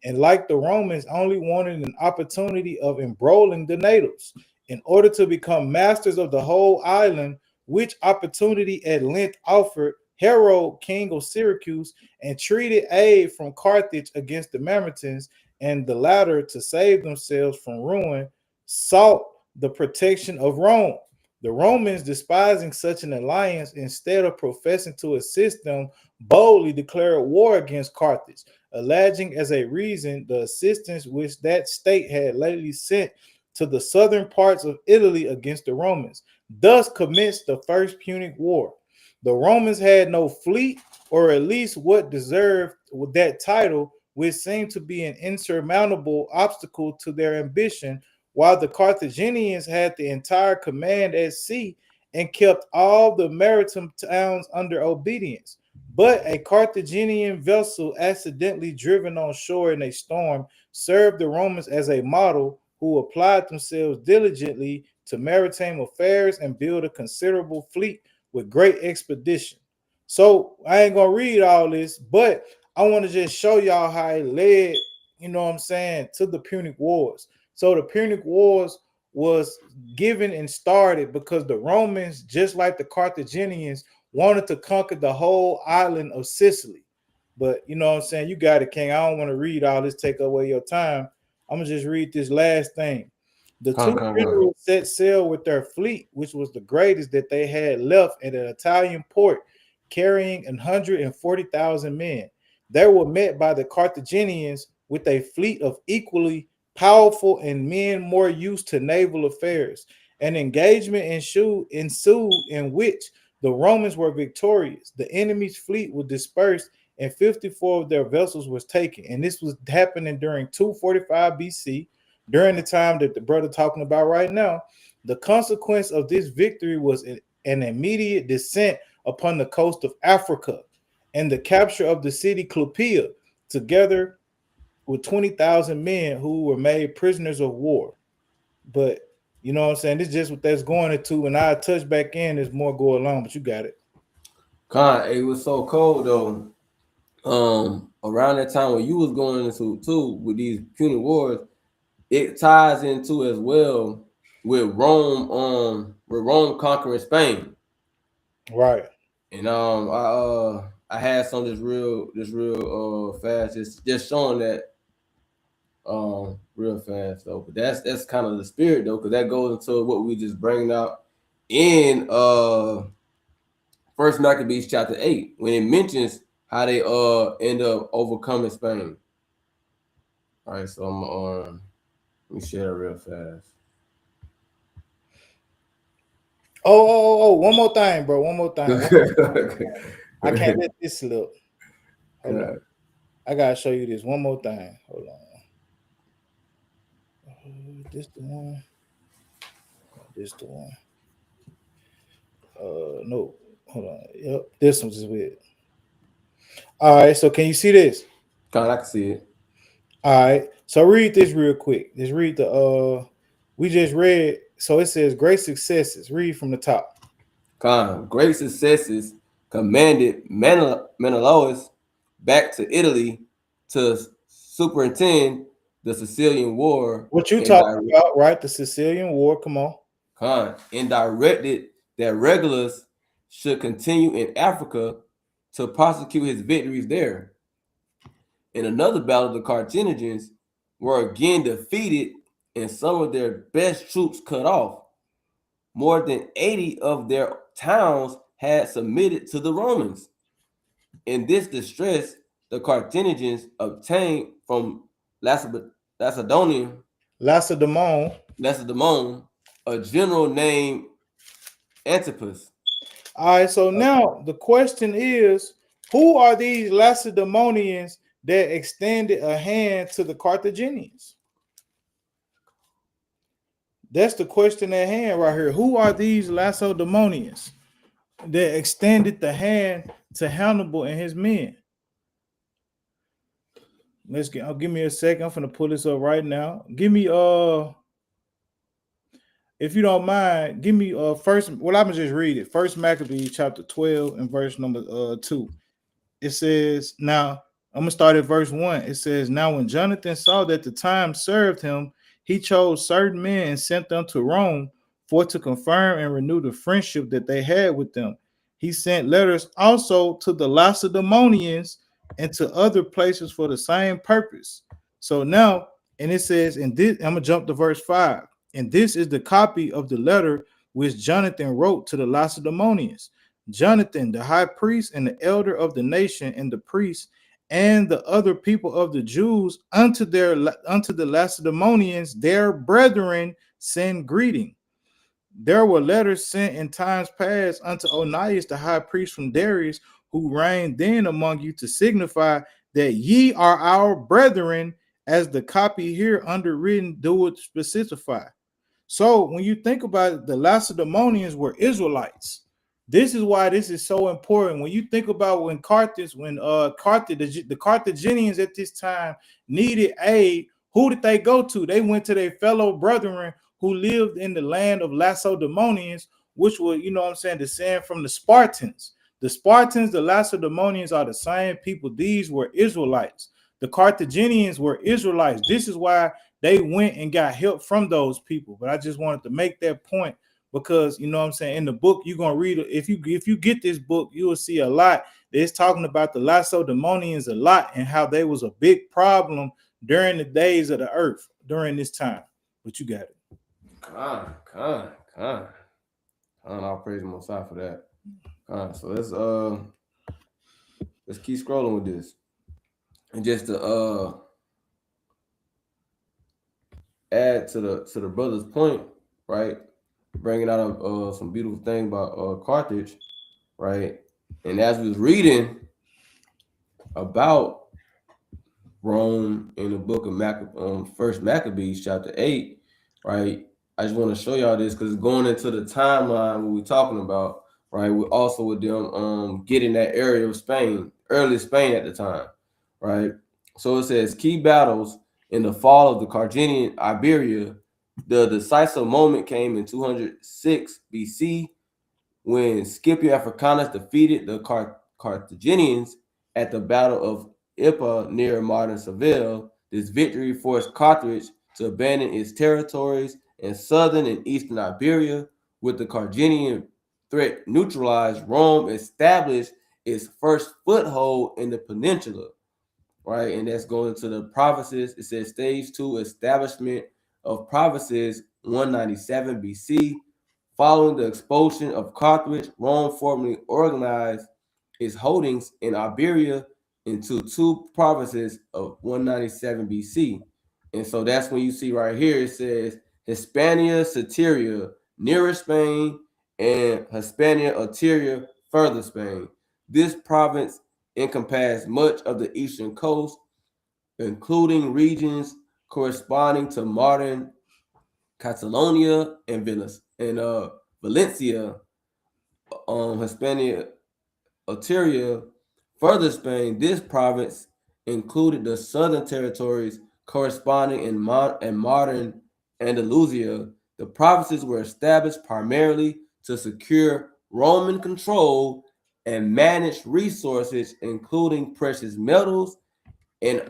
and like the Romans, only wanted an opportunity of embroiling the natives in order to become masters of the whole island, which opportunity at length offered. Harold, king of Syracuse, entreated aid from Carthage against the Mamertines, and the latter, to save themselves from ruin, sought the protection of Rome. The Romans, despising such an alliance, instead of professing to assist them, boldly declared war against Carthage, alleging as a reason the assistance which that state had lately sent to the southern parts of Italy against the Romans. Thus commenced the First Punic War. The Romans had no fleet, or at least what deserved that title, which seemed to be an insurmountable obstacle to their ambition, while the Carthaginians had the entire command at sea and kept all the maritime towns under obedience. But a Carthaginian vessel, accidentally driven on shore in a storm, served the Romans as a model, who applied themselves diligently to maritime affairs and built a considerable fleet with great expedition. So I ain't gonna read all this, but I want to just show y'all how it led, you know what I'm saying, to the Punic Wars. So the Punic Wars was given and started because the Romans, just like the Carthaginians, wanted to conquer the whole island of Sicily. But you know what I'm saying, you got it, King. I don't want to read all this, take away your time. I'm gonna just read this last thing. The two Con. generals set sail with their fleet, which was the greatest that they had left, at an Italian port, carrying 140,000 men. They were met by the Carthaginians with a fleet of equally powerful and men more used to naval affairs. An engagement ensued in which the Romans were victorious. The enemy's fleet was dispersed, and 54 of their vessels was taken. And this was happening during 245 BC, during the time that the brother talking about right now. The consequence of this victory was an immediate descent upon the coast of Africa and the capture of the city Clupea, together with 20,000 men who were made prisoners of war. But you know what I'm saying? This is just what that's going into, and I touch back in. There's more going along, but you got it. Con, it was so cold though. Around that time when you was going into too with these Punic Wars, it ties into as well with Rome conquering Spain. Right. And I had some this real fast, just showing that real fast though. But that's kind of the spirit though, because that goes into what we just bringing out in First Maccabees chapter 8 when it mentions how they end up overcoming Spain. All right, so I'm let me share that real fast. Oh, one more thing, bro. One more thing. Okay. I can't let this slip. Hold God. on. I gotta show you this one more thing. Hold on. This the one. This the one. No. Hold on. Yep. This one's just weird. All right. So can you see this? I can see it. All right. So read this real quick. Just read the we just read. So it says great successes. Read from the top. Great successes commanded Menelaus back to Italy to superintend the Sicilian War What you and, talking about, right? The Sicilian War. Come on. and directed that Regulus should continue in Africa to prosecute his victories there. In another battle, the Carthaginians were again defeated and some of their best troops cut off. More than 80 of their towns had submitted to the Romans. In this distress, the Carthaginians obtained from Lacedaemon Lacedaemon. a general named Antipas. All right. So now the question is, who are these Lacedaemonians that extended a hand to the Carthaginians? That's the question at hand right here. Who are these Lacedaemonians that extended the hand to Hannibal and his men? Give me a second. I'm gonna pull this up right now. Give me if you don't mind, give me first. Well, I'm gonna just read it. First Maccabees chapter 12 and verse number 2. It says, now I'm gonna start at verse 1. It says, now when Jonathan saw that the time served him, he chose certain men and sent them to Rome for to confirm and renew the friendship that they had with them. He sent letters also to the Lacedaemonians and to other places for the same purpose. So now, and it says, and this, I'm gonna jump to verse 5. And this is the copy of the letter which Jonathan wrote to the Lacedaemonians. Jonathan, the high priest and the elder of the nation, and the priests and the other people of the Jews unto the Lacedaemonians, their brethren, send greeting. There were letters sent in times past unto Onias, the high priest from Darius, who reigned then among you, to signify that ye are our brethren, as the copy here underwritten doeth specify. So when you think about it, the Lacedaemonians were Israelites. This is why this is so important. When you think about when the Carthaginians at this time needed aid, who did they go to? They went to their fellow brethren who lived in the land of Lacedaemonians, which were, you know what I'm saying, descend from the Spartans. The Spartans, the Lacedaemonians are the same people. These were Israelites. The Carthaginians were Israelites. This is why they went and got help from those people. But I just wanted to make that point because, you know what I'm saying, in the book you're going to read, if you get this book, you will see a lot. It's talking about the Lacedaemonians a lot and how they was a big problem during the days of the earth during this time. But you got it. I'll praise the Most High for that. So let's keep scrolling with this. And just to add to the brother's point, right? Bringing out some beautiful things about Carthage, right? And as we was reading about Rome in the book of First Maccabees chapter 8, right? I just want to show y'all this because it's going into the timeline what we're talking about, right? We're also with them getting that area of Spain, early Spain at the time, right? So it says key battles in the fall of the Carthaginian Iberia. The decisive moment came in 206 BC when Scipio Africanus defeated the Carthaginians at the Battle of Ippa near modern Seville. This victory forced Carthage to abandon its territories in southern and eastern Iberia. With the Carthaginian threat neutralized, Rome established its first foothold in the peninsula. right? And that's going to the provinces. It says stage 2, establishment of provinces, 197 BC. Following the expulsion of Carthage, Rome formally organized its holdings in Iberia into 2 provinces of 197 BC. And so that's when you see right here, it says Hispania Citerior, nearer Spain, and Hispania Ulterior, further Spain. This province encompassed much of the eastern coast, including regions corresponding to modern Catalonia and Valencia, Hispania Ulterior, further Spain. This province included the southern territories corresponding in modern Andalusia. The provinces were established primarily to secure Roman control and manage resources, including precious metals and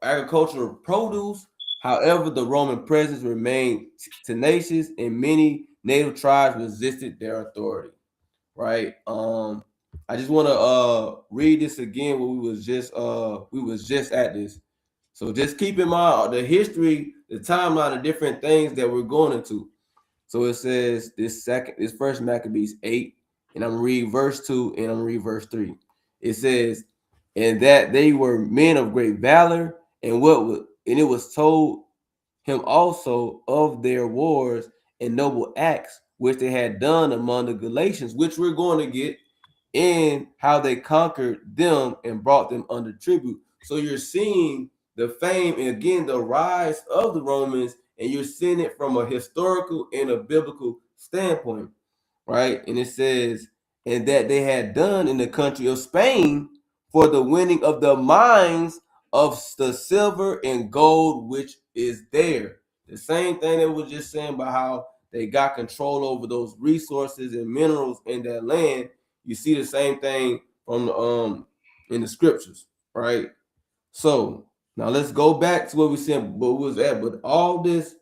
agricultural produce. However, the Roman presence remained tenacious, and many native tribes resisted their authority. Right. I just want to read this again. Where we was just at this. So just keep in mind the history, the timeline of different things that we're going into. So it says this first Maccabees 8, and I'm gonna read verse 2 and I'm gonna read verse 3. It says, and that they were men of great valor, and it was told him also of their wars and noble acts which they had done among the Galatians, which we're going to get, in how they conquered them and brought them under tribute. So you're seeing the fame and again the rise of the Romans, and you're seeing it from a historical and a biblical standpoint, right? And it says, and that they had done in the country of Spain for the winning of the mines of the silver and gold which is there. The same thing that we were just saying about how they got control over those resources and minerals in that land. You see the same thing from the in the scriptures, right? So now let's go back to what we said, but was at. But all this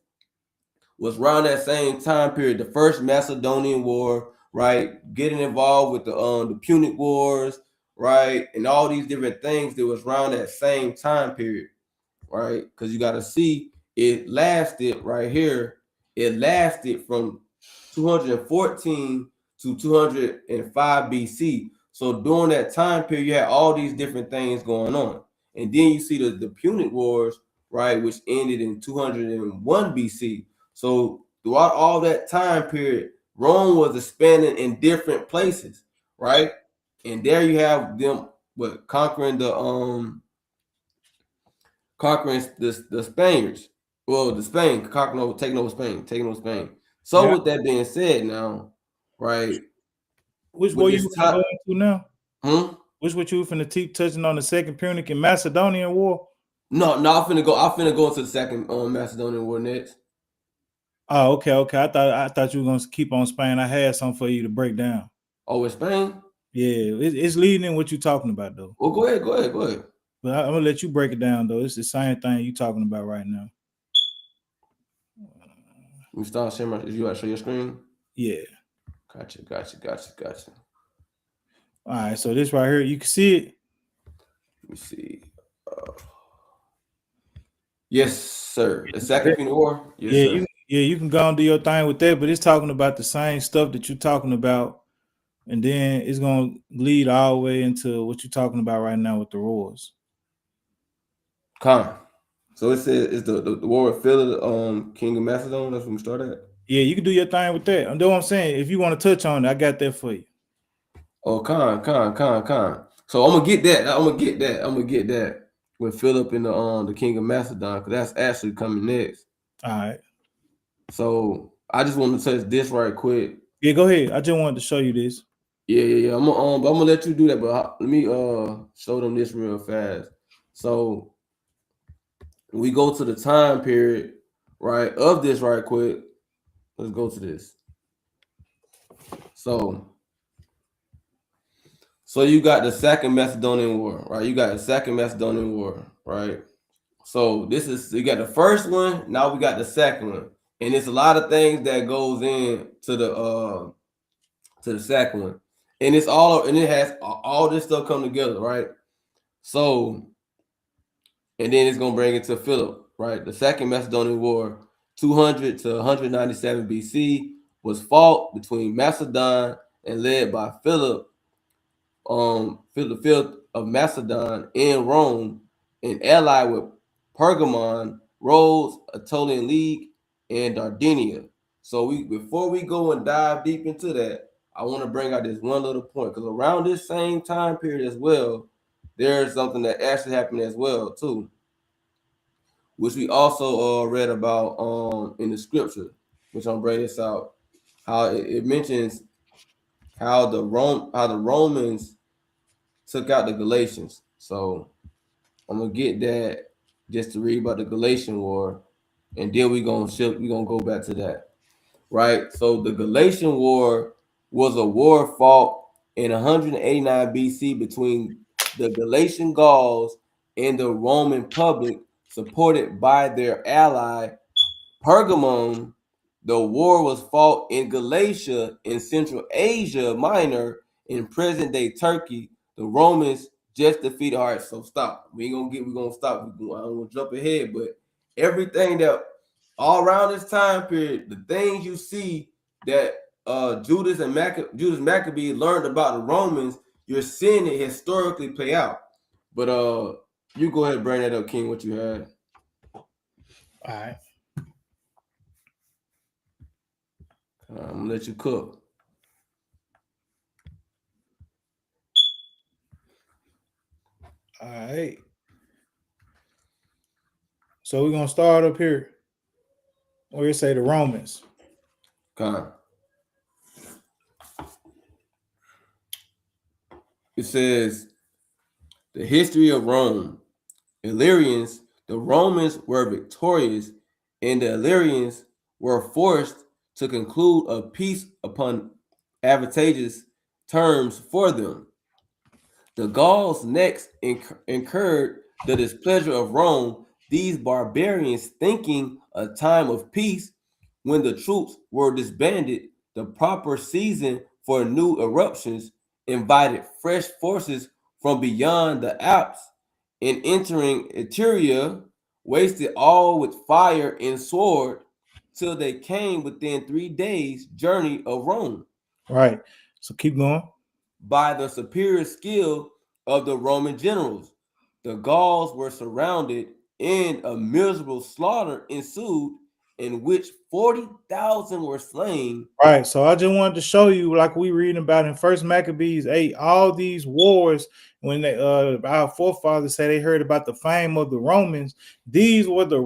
was around that same time period, the First Macedonian War, right? Getting involved with the Punic Wars, right? And all these different things that was around that same time period, right? Because you got to see it lasted right here. It lasted from 214 to 205 BC. So during that time period, you had all these different things going on. And then you see the Punic Wars, right, which ended in 201 BC. So throughout all that time period, Rome was expanding in different places, right? And there you have them conquering the Spaniards. Well, the Spain taking over Spain. So Yeah. with that being said, now, right, Which with war you this want to top, go into now? hmm? Which what you finna keep touching on the Second Punic and Macedonian War? No, I'm finna go into the second Macedonian War next. Oh, okay. I thought you were gonna keep on Spain. I had something for you to break down. Oh, with Spain? Yeah, it's leading in what you're talking about though. Well, go ahead. But I'm gonna let you break it down though. It's the same thing you talking about right now. You start sharing you gotta show your screen? Yeah. Gotcha. All right. So this right here, you can see it. Let me see. Yes, sir. The second Punic War? Yes, Yeah, sir. you can go and do your thing with that, but it's talking about the same stuff that you're talking about, and then it's gonna lead all the way into what you're talking about right now with the roars. Con. So it says it's the war with Philip, King of Macedon. That's when we start at. Yeah, you can do your thing with that. I know what I'm saying. If you want to touch on it, I got that for you. Oh, con. So I'm gonna get that with Philip and the King of Macedon, because that's actually coming next. All right. So I just want to touch this right quick. Yeah, go ahead. I just wanted to show you this. Yeah. I'm gonna let you do that, but let me show them this real fast. So we go to the time period, right, of this right quick. Let's go to this. So you got the Second Macedonian War, right? Right? So you got the first one, now we got the second one. And it's a lot of things that goes in to the second one. And it has all this stuff come together, right? So and then it's gonna bring it to Philip, right? The Second Macedonian War, 200 to 197 BC, was fought between Macedon and led by Philip, Philip the Fifth of Macedon in Rome, and allied with Pergamon, Rhodes, Aetolian League, and Sardinia. So before we go and dive deep into that, I want to bring out this one little point because around this same time period as well, there's something that actually happened as well too, which we also read about in the scripture, which I'm bringing this out. How it mentions how the Romans took out the Galatians. So I'm gonna get that just to read about the Galatian War, and then we're gonna go back to that. Right? So the Galatian War was a war fought in 189 BC between the Galatian Gauls and the Roman public, supported by their ally Pergamum. The war was fought in Galatia in Central Asia Minor in present-day Turkey. The Romans just defeated. All right, so stop. We're gonna stop. I don't want to jump ahead, but everything that all around this time period, the things you see that Judas Maccabee learned about the Romans, you're seeing it historically play out. But you go ahead and bring that up, King. What you had? All right. I'm gonna let you cook. All right. So we're gonna start up here. Where you say the Romans. Con. It says the history of Rome. Illyrians, the Romans were victorious, and the Illyrians were forced to conclude a peace upon advantageous terms for them. The Gauls next incurred the displeasure of Rome, these barbarians thinking a time of peace when the troops were disbanded, the proper season for new eruptions, invited fresh forces from beyond the Alps, and entering Etruria, wasted all with fire and sword till they came within 3 days' journey of Rome. Right. So keep going. By the superior skill of the Roman generals, the Gauls were surrounded, and a miserable slaughter ensued, in which 40,000 were slain. Right. So I just wanted to show you, like we reading about in First Maccabees 8, all these wars when they our forefathers say they heard about the fame of the Romans. These were the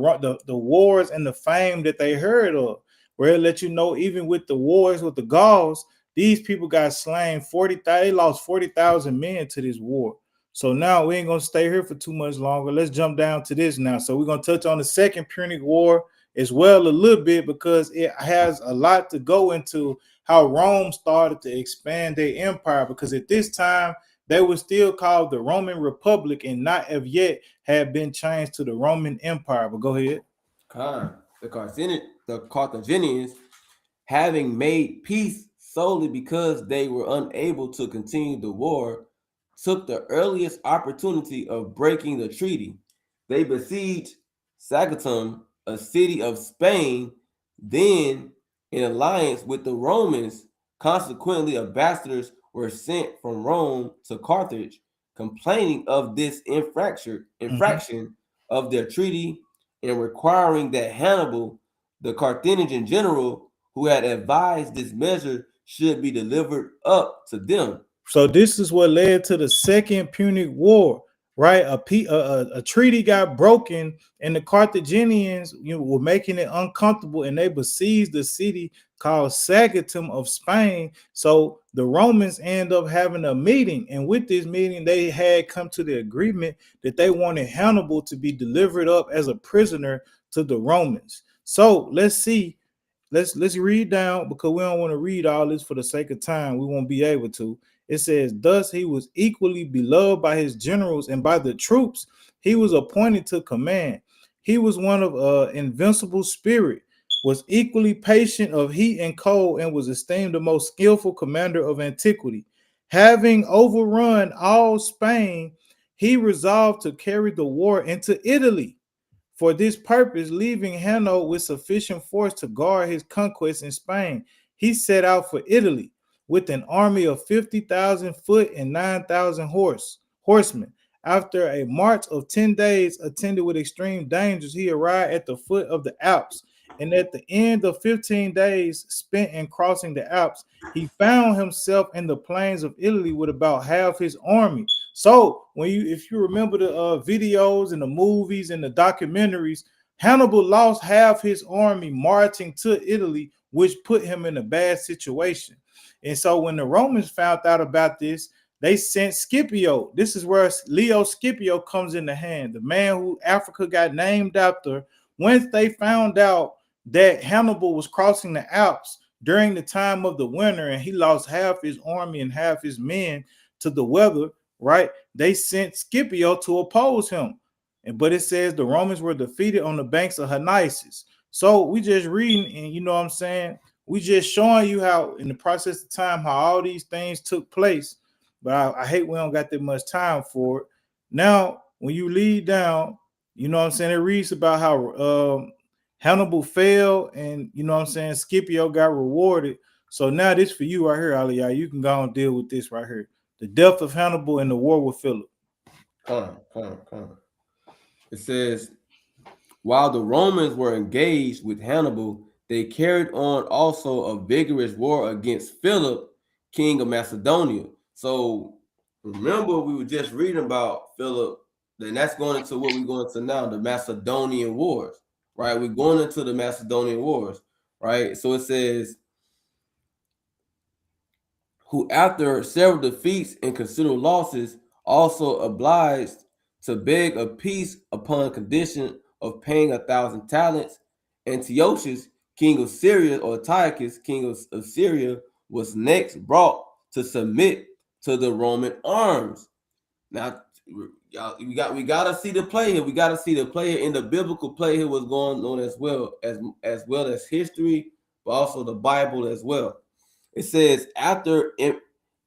wars and the fame that they heard of. Where it let you know, even with the wars with the Gauls, these people got slain 40,000. They lost 40,000 men to this war. So now we ain't gonna stay here for too much longer. Let's jump down to this now. So we're gonna touch on the Second Punic War as well a little bit because it has a lot to go into how Rome started to expand their empire, because at this time they were still called the Roman Republic and not have yet had been changed to the Roman Empire. But go ahead. The Carthaginians, having made peace solely because they were unable to continue the war, took the earliest opportunity of breaking the treaty. They besieged Saguntum, a city of Spain, then in alliance with the Romans. Consequently, ambassadors were sent from Rome to Carthage, complaining of this infraction of their treaty and requiring that Hannibal, the Carthaginian general who had advised this measure, should be delivered up to them. So this is what led to the Second Punic War, right? A treaty got broken, and the Carthaginians were making it uncomfortable, and they besieged the city called Saguntum of Spain. So the Romans end up having a meeting, and with this meeting, they had come to the agreement that they wanted Hannibal to be delivered up as a prisoner to the Romans. So let's see. Let's read down, because we don't want to read all this for the sake of time. We won't be able to. It says, thus he was equally beloved by his generals and by the troops he was appointed to command. He was one of invincible spirit, was equally patient of heat and cold, and was esteemed the most skillful commander of antiquity. Having overrun all Spain, He resolved to carry the war into Italy. For this purpose, leaving Hanno with sufficient force to guard his conquests in Spain, he set out for Italy with an army of 50,000 foot and 9,000 horsemen. After a march of 10 days attended with extreme dangers, he arrived at the foot of the Alps. And at the end of 15 days spent in crossing the Alps, he found himself in the plains of Italy with about half his army. So if you remember the videos and the movies and the documentaries, Hannibal lost half his army marching to Italy, which put him in a bad situation. And so when the Romans found out about this, they sent Scipio. This is where Leo Scipio comes in the hand, the man who Africa got named after. Once they found out that Hannibal was crossing the Alps during the time of the winter and he lost half his army and half his men to the weather, right? They sent Scipio to oppose him. But it says the Romans were defeated on the banks of Hanisus. So we just reading, and you know what I'm saying? We just showing you how in the process of time, how all these things took place. But I hate we don't got that much time for it. Now, when you lead down, you know what I'm saying? It reads about how Hannibal fell and, you know what I'm saying, Scipio got rewarded. So now this for you right here, Aliyah. You can go and deal with this right here. The death of Hannibal and the war with Philip. Come on. It says, while the Romans were engaged with Hannibal, they carried on also a vigorous war against Philip, king of Macedonia. So remember, we were just reading about Philip, and that's going into what we're going to now, the Macedonian Wars, right? We're going into the Macedonian Wars, right? So it says, who after several defeats and considerable losses, also obliged to beg a peace upon condition of paying 1,000 talents. Antiochus, king of Syria, or Antiochus, king of Syria, was next brought to submit to the Roman arms. Now, we got to see the play here. We got to see the play here. In the biblical play here was going on as well as history, but also the Bible as well. It says after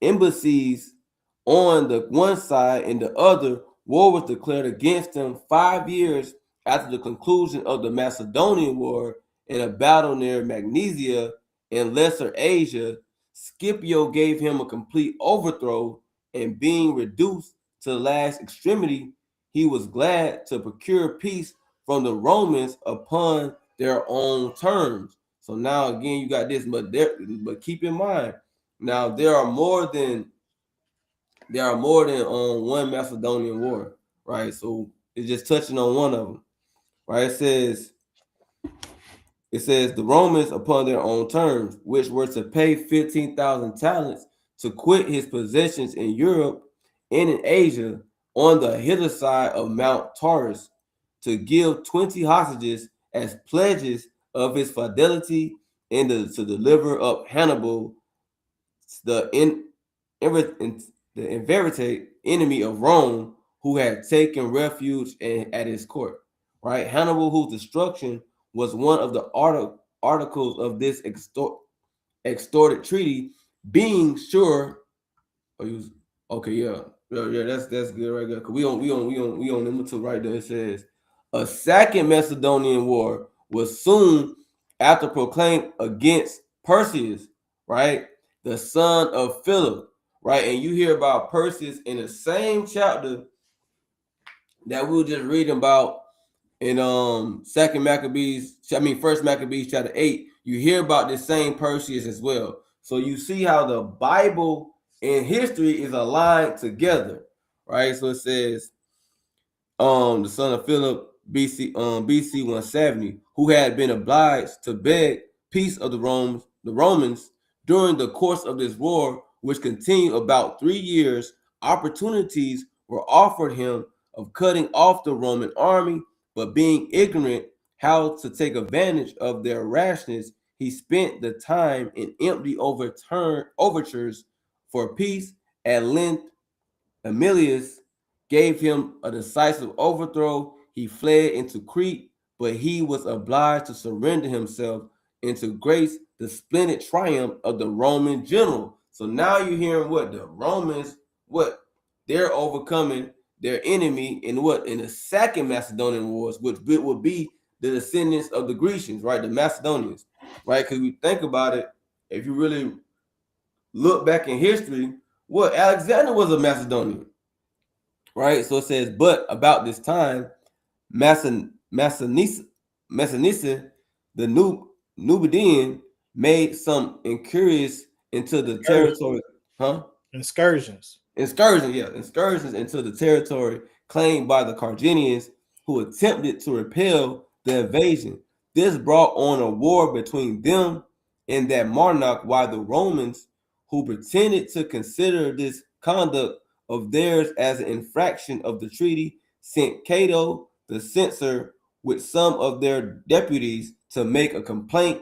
embassies on the one side and the other, war was declared against them 5 years after the conclusion of the Macedonian War in a battle near Magnesia in Lesser Asia. Scipio gave him a complete overthrow, and being reduced to the last extremity, he was glad to procure peace from the Romans upon their own terms. So now again, you got this, but keep in mind, now there are more than one Macedonian war, right? So it's just touching on one of them, right? It says the Romans upon their own terms, which were to pay 15,000 talents to quit his possessions in Europe and in Asia on the hither side of Mount Taurus, to give 20 hostages as pledges of his fidelity and to deliver up Hannibal, the inveterate enemy of Rome, who had taken refuge at his court. Right, Hannibal, whose destruction was one of the articles of this extorted treaty, being sure. Okay, yeah, that's good right there. Cause we on number 2 right there. It says a second Macedonian war was soon after proclaimed against Perseus, right, the son of Philip, right, and you hear about Perseus in the same chapter that we were just reading about in First Maccabees chapter 8. You hear about this same Perseus as well. So you see how the Bible and history is aligned together, right? So it says the son of Philip, BC 170, who had been obliged to beg peace of the Romans during the course of this war, which continued about 3 years. Opportunities were offered him of cutting off the Roman army, but being ignorant how to take advantage of their rashness, he spent the time in empty overtures for peace. At length, Emilius gave him a decisive overthrow. He fled into Crete, but he was obliged to surrender himself and to grace the splendid triumph of the Roman general. So now you're hearing what the Romans, what they're overcoming their enemy in what? In the Second Macedonian Wars, which would be the descendants of the Grecians, right? The Macedonians, right? Because we think about it, if you really look back in history, what Alexander was a Macedonian, right? So it says, but about this time, Massinissa, the Numidian, made some incursions into the territory, huh? Excursions. Excursions into the territory claimed by the Carthaginians, who attempted to repel the invasion. This brought on a war between them and that monarch, while the Romans, who pretended to consider this conduct of theirs as an infraction of the treaty, sent Cato the censor with some of their deputies to make a complaint.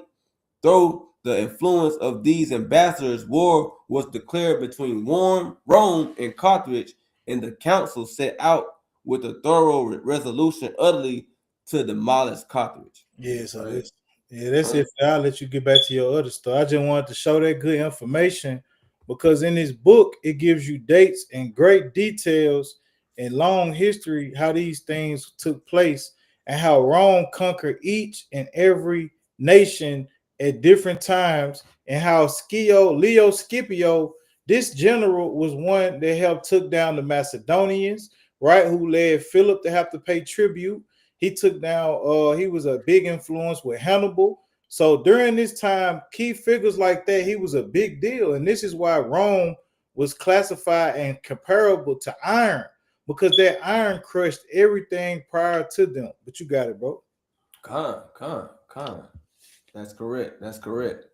Through the influence of these ambassadors, war was declared between Rome and Carthage, and the council set out with a thorough resolution utterly to demolish Carthage. Yeah, so Right? that's it. I'll let you get back to your other stuff. I just wanted to show that good information because in this book it gives you dates and great details and long history how these things took place and how Rome conquered each and every nation at different times and how Leo Scipio, this general was one that helped took down the Macedonians, right? Who led Philip to have to pay tribute. He took down, he was a big influence with Hannibal. So during this time, key figures like that, he was a big deal. And this is why Rome was classified and comparable to iron, because that iron crushed everything prior to them. But you got it, bro. Con. That's correct. That's correct.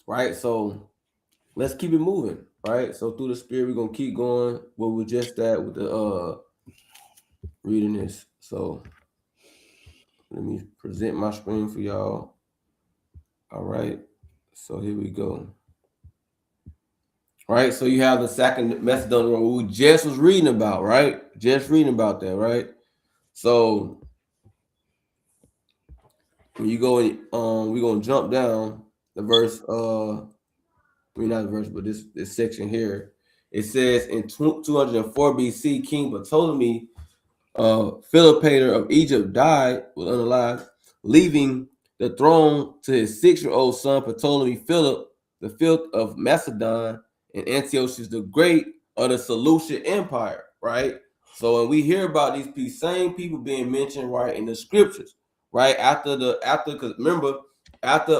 Right. So let's keep it moving. Right. So through the spirit, we're gonna keep going. What we're just at with the reading this. So let me present my screen for y'all. All right. So here we go. All right. So you have the Second Macedonian War we just was reading about, right? Just reading about that, right? So when you go in, we're gonna jump down the verse. Not the verse, but this section here. It says in 204 BC, King Ptolemy Philopator of Egypt died, was unalive, leaving the throne to his 6-year-old son Ptolemy Philip the Fifth of Macedon and Antiochus the Great of the Seleucid Empire. Right. So when we hear about these same people being mentioned right in the scriptures, right because remember after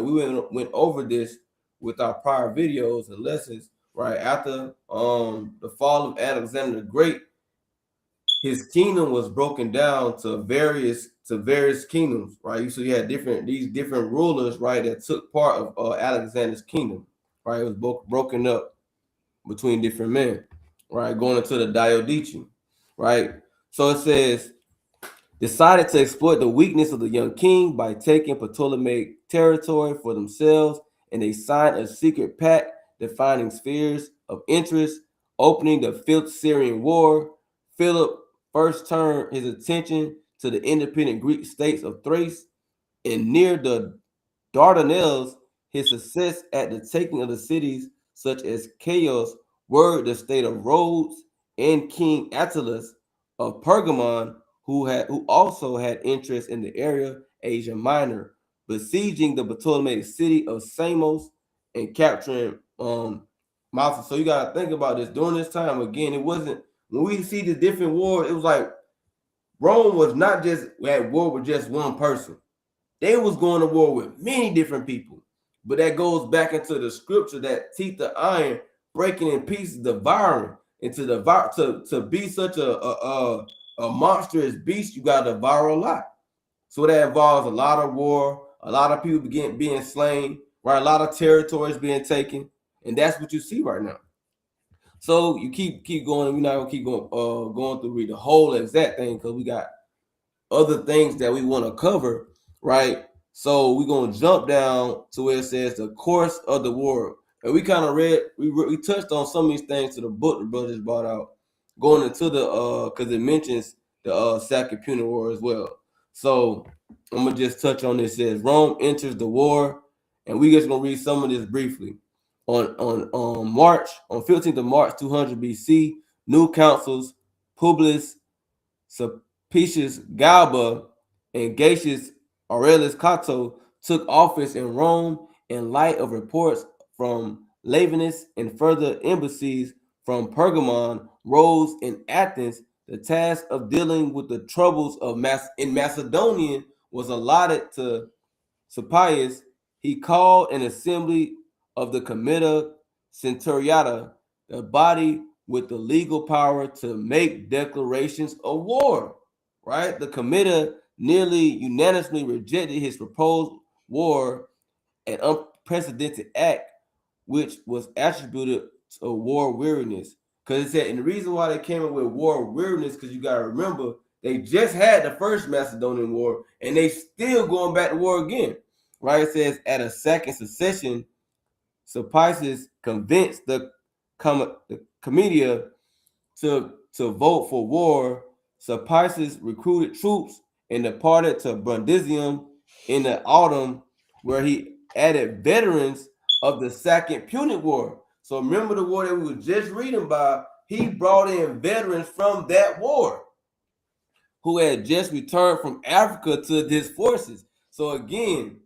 we went over this with our prior videos and lessons, right after the fall of Alexander the Great, his kingdom was broken down to various kingdoms, right? So you had these different rulers, right, that took part of Alexander's kingdom, right? It was broken up between different men, right? Going into the Diocletian, right? So it says, decided to exploit the weakness of the young king by taking Ptolemaic territory for themselves, and they signed a secret pact defining spheres of interest, opening the Fifth Syrian War. Philip first turned his attention to the independent Greek states of Thrace and near the Dardanelles. His success at the taking of the cities such as Chios were the state of Rhodes, and King Attalus of Pergamon, who also had interest in the area, Asia Minor, besieging the Ptolemaic city of Samos and capturing Malta. So you gotta think about this. During this time, again, it wasn't when we see the different wars, it was like Rome was not just at war with just one person. They was going to war with many different people. But that goes back into the scripture that teeth of iron breaking in pieces, devouring. And to be such a monstrous beast, you got to devour a lot. So that involves a lot of war, a lot of people being slain, right? A lot of territories being taken, and that's what you see right now. So you keep going. We're not gonna keep going through read the whole exact thing because we got other things that we want to cover, right? So we're gonna jump down to where it says the course of the war, and we kind of we touched on some of these things to the book the brothers brought out, going into the because it mentions the Second Punic War as well. So I'm gonna just touch on this. It says Rome enters the war, and we just gonna read some of this briefly. On 15th of March 200 BC, new councils Publius Sulpicius Galba and Gaius Aurelius Cato took office in Rome in light of reports from Lavinus and further embassies from Pergamon rose in Athens. The task of dealing with the troubles of in Macedonian was allotted to Sulpicius. He called an assembly of the Comitia Centuriata, the body with the legal power to make declarations of war. Right? The Comitia nearly unanimously rejected his proposed war, an unprecedented act which was attributed to war weariness. Because it said, and the reason why they came up with war weariness, because you got to remember, they just had the first Macedonian war, and they still going back to war again. Right? It says, at a second succession, Sulpicius convinced the Comitia to vote for war. Sulpicius recruited troops and departed to Brundisium in the autumn, where he added veterans of the Second Punic War. So remember the war that we were just reading about. He brought in veterans from that war who had just returned from Africa to his forces. So again,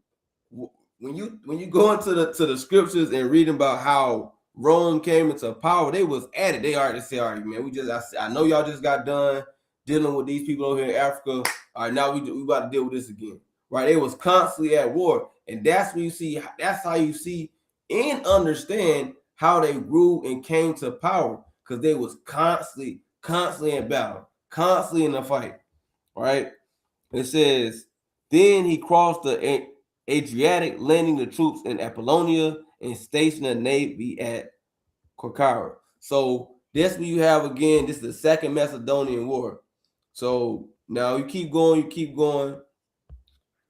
when you go into the scriptures and reading about how Rome came into power, they was at it. They already said, all right, man, I know y'all just got done dealing with these people over here in Africa. All right, now we about to deal with this again. Right? They was constantly at war. And that's when you see, that's how you see and understand how they grew and came to power. Because they was constantly in battle, constantly in a fight. Right? It says, then he crossed the Adriatic, landing the troops in Apollonia and stationed a navy at Corcyra. So this what you have again. This is the Second Macedonian War. So now you keep going,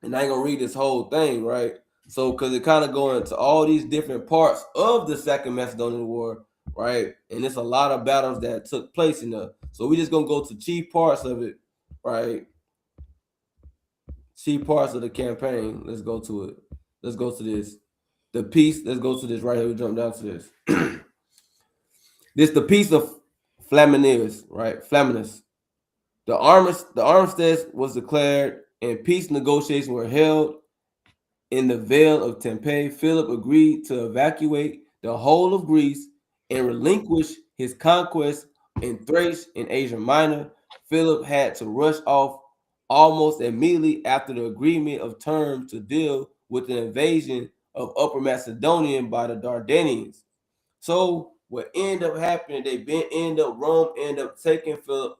and I ain't gonna read this whole thing, right? So because it kind of going into all these different parts of the Second Macedonian War, right? And it's a lot of battles that took place in there. So we just gonna go to chief parts of it, right? Chief parts of the campaign. Let's go to it. Let's go to this. The peace. Let's go to this right here. We jump down to this. This the peace of Flaminius, right? Flaminus. The armistice was declared, and peace negotiations were held in the Vale of Tempe. Philip agreed to evacuate the whole of Greece and relinquish his conquest in Thrace and Asia Minor. Philip had to rush off almost immediately after the agreement of terms to deal with the invasion of Upper Macedonia by the Dardanians. So what ended up happening, Rome ended up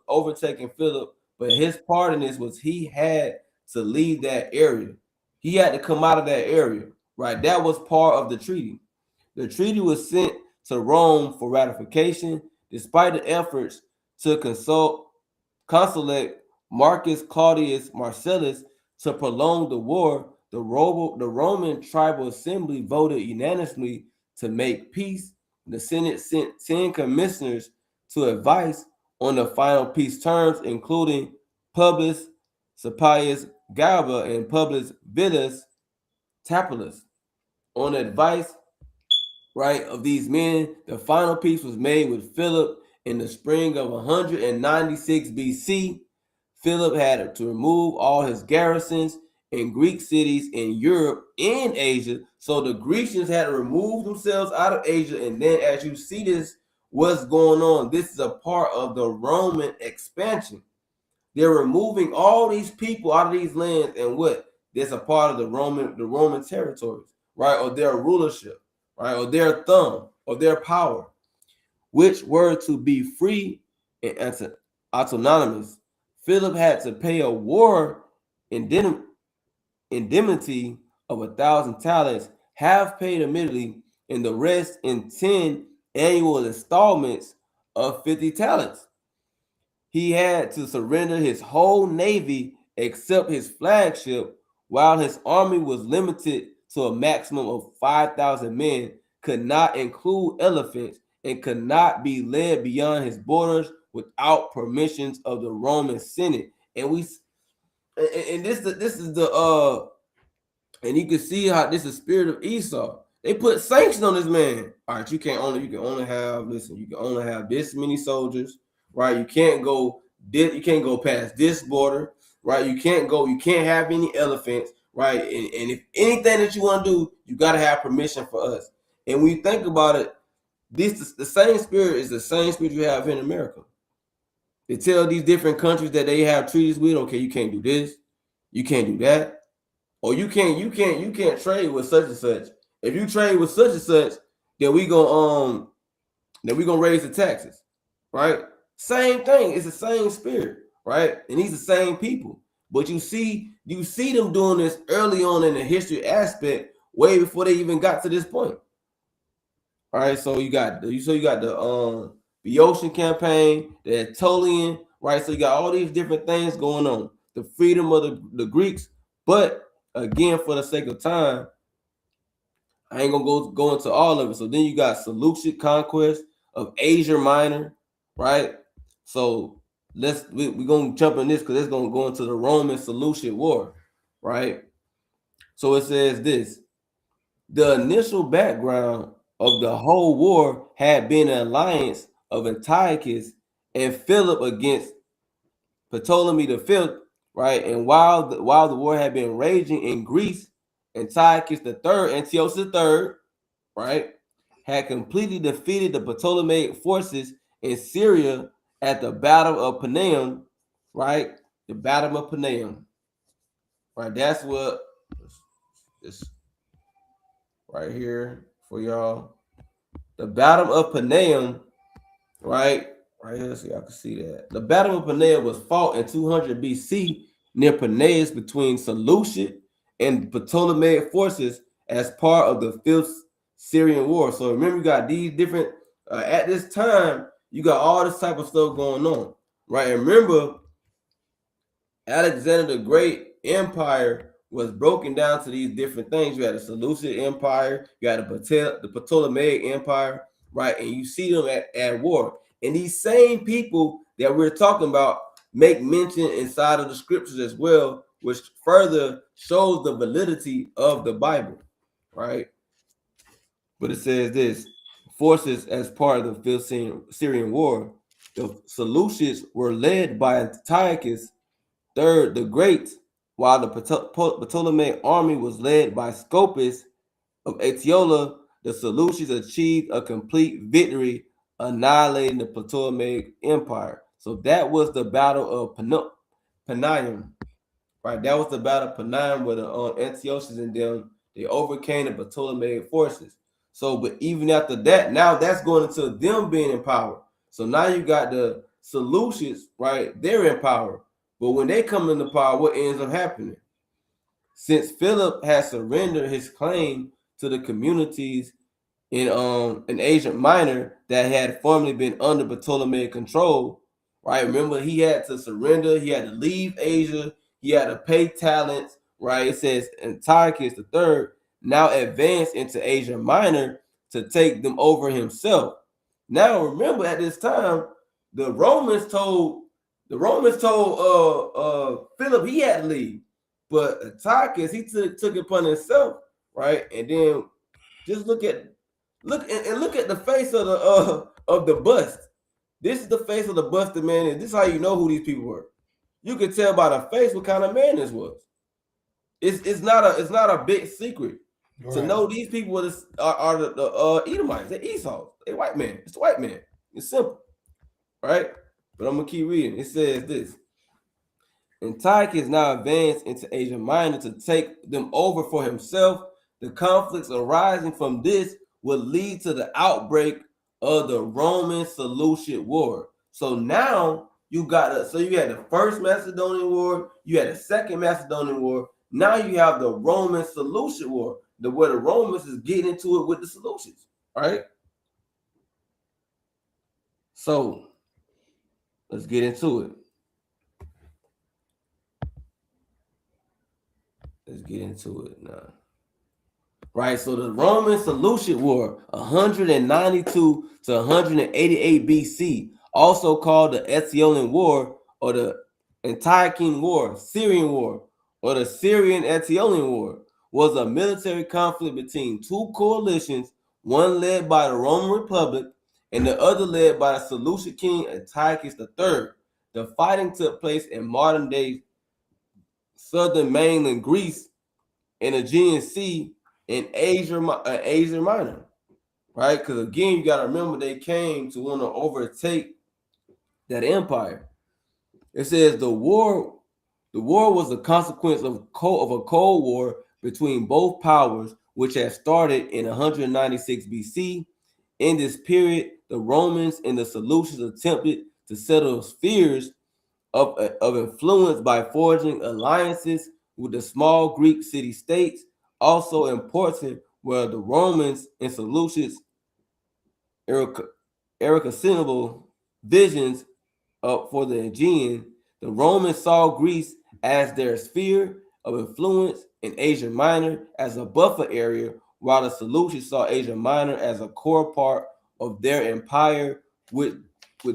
overtaking Philip, but his part in this was he had to leave that area. He had to come out of that area, right? That was part of the treaty. The treaty was sent to Rome for ratification, despite the efforts to consulate Marcus Claudius Marcellus to prolong the war. The Roman tribal assembly voted unanimously to make peace. The Senate sent 10 commissioners to advise on the final peace terms, including Publius Sulpicius Galba and Publius Villus Tapulus. On the advice, right, of these men, the final peace was made with Philip in the spring of 196 BC. Philip had to remove all his garrisons in Greek cities in Europe and Asia. So the Grecians had to remove themselves out of Asia. And then as you see this, what's going on, this is a part of the Roman expansion. They're removing all these people out of these lands, and what? That's a part of the Roman territories, right? Or their rulership, right? Or their thumb, or their power, which were to be free and autonomous. Philip had to pay a war indemnity of 1,000 talents, half paid immediately, and the rest in 10 annual installments of 50 talents. He had to surrender his whole navy except his flagship, while his army was limited to a maximum of 5,000 men, could not include elephants, and could not be led beyond his borders without permissions of the Roman Senate. And this is the and you can see how this is spirit of Esau. They put sanctions on this man. All right, you can only have this many soldiers, right? You can't go past this border, right? You can't have any elephants, right? And if anything that you want to do, you got to have permission for us. And when you think about it, the same spirit is the same spirit you have in America. They tell these different countries that they have treaties with, okay, you can't do this, you can't do that, or you can't trade with such and such. If you trade with such and such, then we gonna raise the taxes, right? Same thing. It's the same spirit, right? And these the same people. But you see them doing this early on in the history aspect, way before they even got to this point. All right, so you got the Boeotian campaign, the Aetolian, right? So you got all these different things going on. The freedom of the Greeks, but again, for the sake of time, I ain't gonna go into all of it. So then you got Seleucid conquest of Asia Minor, right? So we're gonna jump in this because it's gonna go into the Roman Seleucid War, right? So it says this: the initial background of the whole war had been an alliance of Antiochus and Philip against Ptolemy V, right? And while the war had been raging in Greece, Antiochus III, right, had completely defeated the Ptolemaic forces in Syria at the Battle of Panaeum, right? The Battle of Panaeum, right? That's what this right here for y'all. The Battle of Panaeum, right? Right here, so y'all can see that. The Battle of Panaeum was fought in 200 BC near Panaeus between Seleucid and Ptolemaic forces as part of the Fifth Syrian War. So remember, you got these different, at this time, you got all this type of stuff going on, right? And remember, Alexander the Great Empire was broken down to these different things. You had the Seleucid Empire, you had the Ptolemaic Empire, right? And you see them at war. And these same people that we're talking about make mention inside of the scriptures as well, which further shows the validity of the Bible, right? But it says this: forces as part of the Fifth Syrian War, the Seleucids were led by Antiochus III the Great, while the Ptolemaic army was led by Scopas of Aetiola. The Seleucids achieved a complete victory, annihilating the Ptolemaic Empire. So that was the Battle of Panaeum, right? That was the Battle of Panaeum where the Antiochus and them, they overcame the Ptolemaic forces. So, but even after that, now that's going into them being in power. So now you got the Seleucids, right? They're in power. But when they come into power, what ends up happening? Since Philip has surrendered his claim to the communities in Asia Minor that had formerly been under Ptolemaic control, right? Remember, he had to surrender, he had to leave Asia, he had to pay talents, right? It says Antiochus III now advanced into Asia Minor to take them over himself. Now, remember, at this time, the Romans told Philip he had to leave, but Antiochus he took it upon himself, right? And then just look at the face of the bust. This is the face of the busted man, and this is how you know who these people were. You could tell by the face what kind of man this was. It's not a big secret to know these people are the Edomites, the Esau, they white man. It's the white man. It's simple, right? But I'm gonna keep reading. It says this: Antiochus now advanced into Asia Minor to take them over for himself. The conflicts arising from this would lead to the outbreak of the Roman Seleucid War. So now you had the First Macedonian War, you had the Second Macedonian War. Now you have the Roman Seleucid War, where the Romans is getting into it with the Seleucids, right? So let's get into it. Let's get into it now. Right, so the Roman Seleucid War, 192 to 188 BC, also called the Aetolian War or the Antiochian War, Syrian War, or the Syrian Aetolian War, was a military conflict between two coalitions, one led by the Roman Republic and the other led by the Seleucid king Antiochus III. The fighting took place in modern-day southern mainland Greece and Aegean Sea in Asia Minor, right? Because again, you got to remember they came to want to overtake that empire. It says the war was a consequence of a Cold War between both powers, which had started in 196 BC. In this period, the Romans and the Seleucids attempted to settle spheres of influence by forging alliances with the small Greek city-states. Also important were the Romans and Seleucids' irreconcilable visions for the Aegean. The Romans saw Greece as their sphere of influence and Asia Minor as a buffer area, while the Seleucids saw Asia Minor as a core part of their empire, with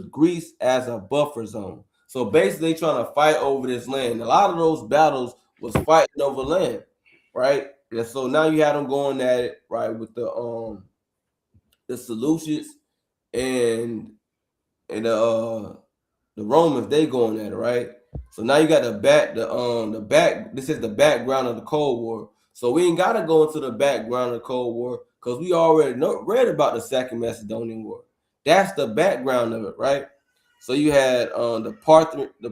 Greece as a buffer zone. So basically, trying to fight over this land. A lot of those battles was fighting over land, right? And so now you had them going at it, right, with the Seleucids and the Romans, they going at it, right? So now you got this is the background of the Cold War. So we ain't gotta go into the background of the Cold War because we already read about the Second Macedonian War. That's the background of it, right? So you had the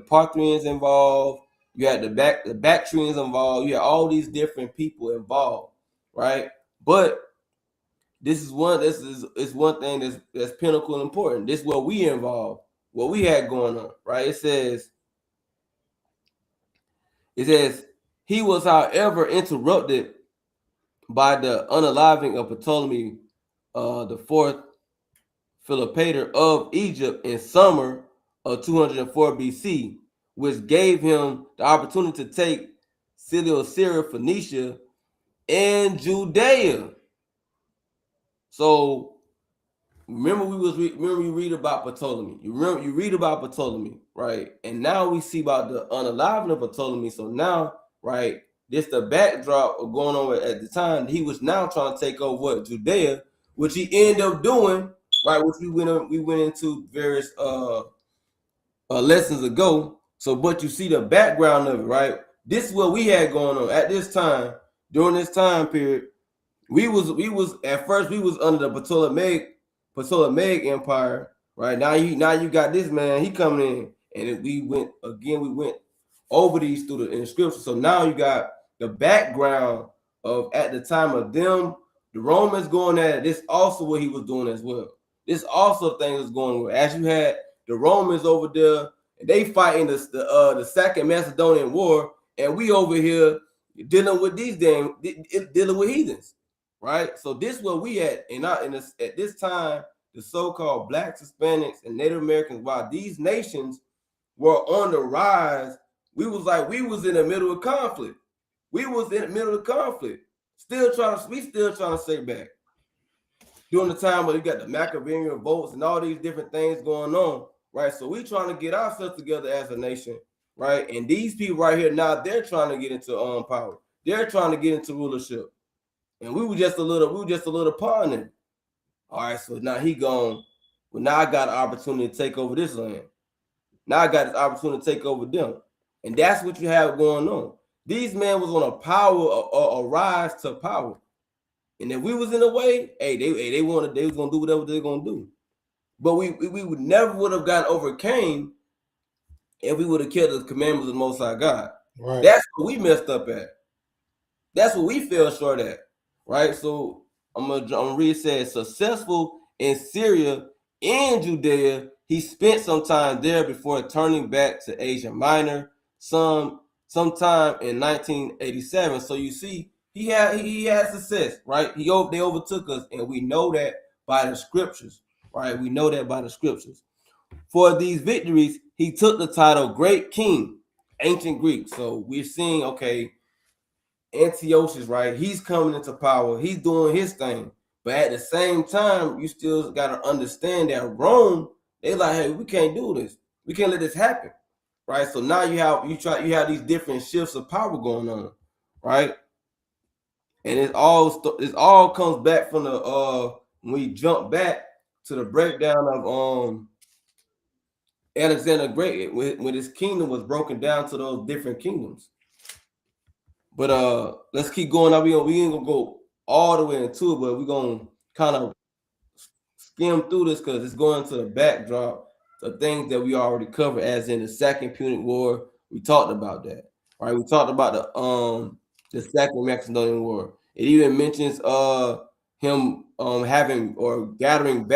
Parthians involved, you had the Bactrians involved, you had all these different people involved, right? But this is one thing that's pinnacle and important. This is what we involved, what we had going on, right? It says he was, however, interrupted by the unaliving of Ptolemy the fourth Philopator of Egypt in summer of 204 BC, which gave him the opportunity to take Syria, Phoenicia, and Judea. So remember you read about Ptolemy. You read about Ptolemy, right? And now we see about the unaliving of Ptolemy. So now, right, this the backdrop of going on at the time. He was now trying to take over what? Judea, which he ended up doing, right? Which we went into various lessons ago. So, but you see the background of it, right? This is what we had going on at this time. During this time period, we was at first we was under the Ptolemaic Empire, right? Now you got this man, he coming in, and we went over these through the inscription. So now you got the background of at the time of them, the Romans going at it. This also what he was doing as well. This also thing is going on. As you had the Romans over there, and they fighting the Second Macedonian War, and we over here dealing with dealing with heathens. Right, so this is what we at at this time, the so-called Blacks, Hispanics, and Native Americans. While these nations were on the rise, we was in the middle of conflict. We was in the middle of conflict, still trying to stay back. During the time where you got the Maccabean revolts and all these different things going on, right? So we trying to get ourselves together as a nation, right? And these people right here now, they're trying to get into power. They're trying to get into rulership. And we were just a little pawn in. All right, so now he gone. Well, now I got an opportunity to take over this land. Now I got this opportunity to take over them. And that's what you have going on. These men was on a rise to power. And if we was in the way, they was gonna do whatever they're gonna do. But we would never would have gotten overcame if we would have killed the commandments of the Most High God. Right. That's what we messed up at. That's what we fell short at. Right, so I'm gonna read. It says successful in Syria and Judea, he spent some time there before turning back to Asia Minor sometime in 1987. So you see, he had success, right? They overtook us, and we know that by the scriptures, right? We know that by the scriptures. For these victories, he took the title Great King, ancient Greek. So we're seeing, okay, Antiochus, right? He's coming into power. He's doing his thing. But at the same time, you still got to understand that Rome, they like, hey, we can't do this. We can't let this happen, right? So now you have these different shifts of power going on, right? And it all comes back from when we jump back to the breakdown of Alexander the Great when his kingdom was broken down to those different kingdoms. But let's keep going. Now we ain't gonna go all the way into it, but we're gonna kind of skim through this because it's going to the backdrop of things that we already covered, as in the Second Punic War. We talked about that, right? We talked about the Second Macedonian War. It even mentions him having or gathering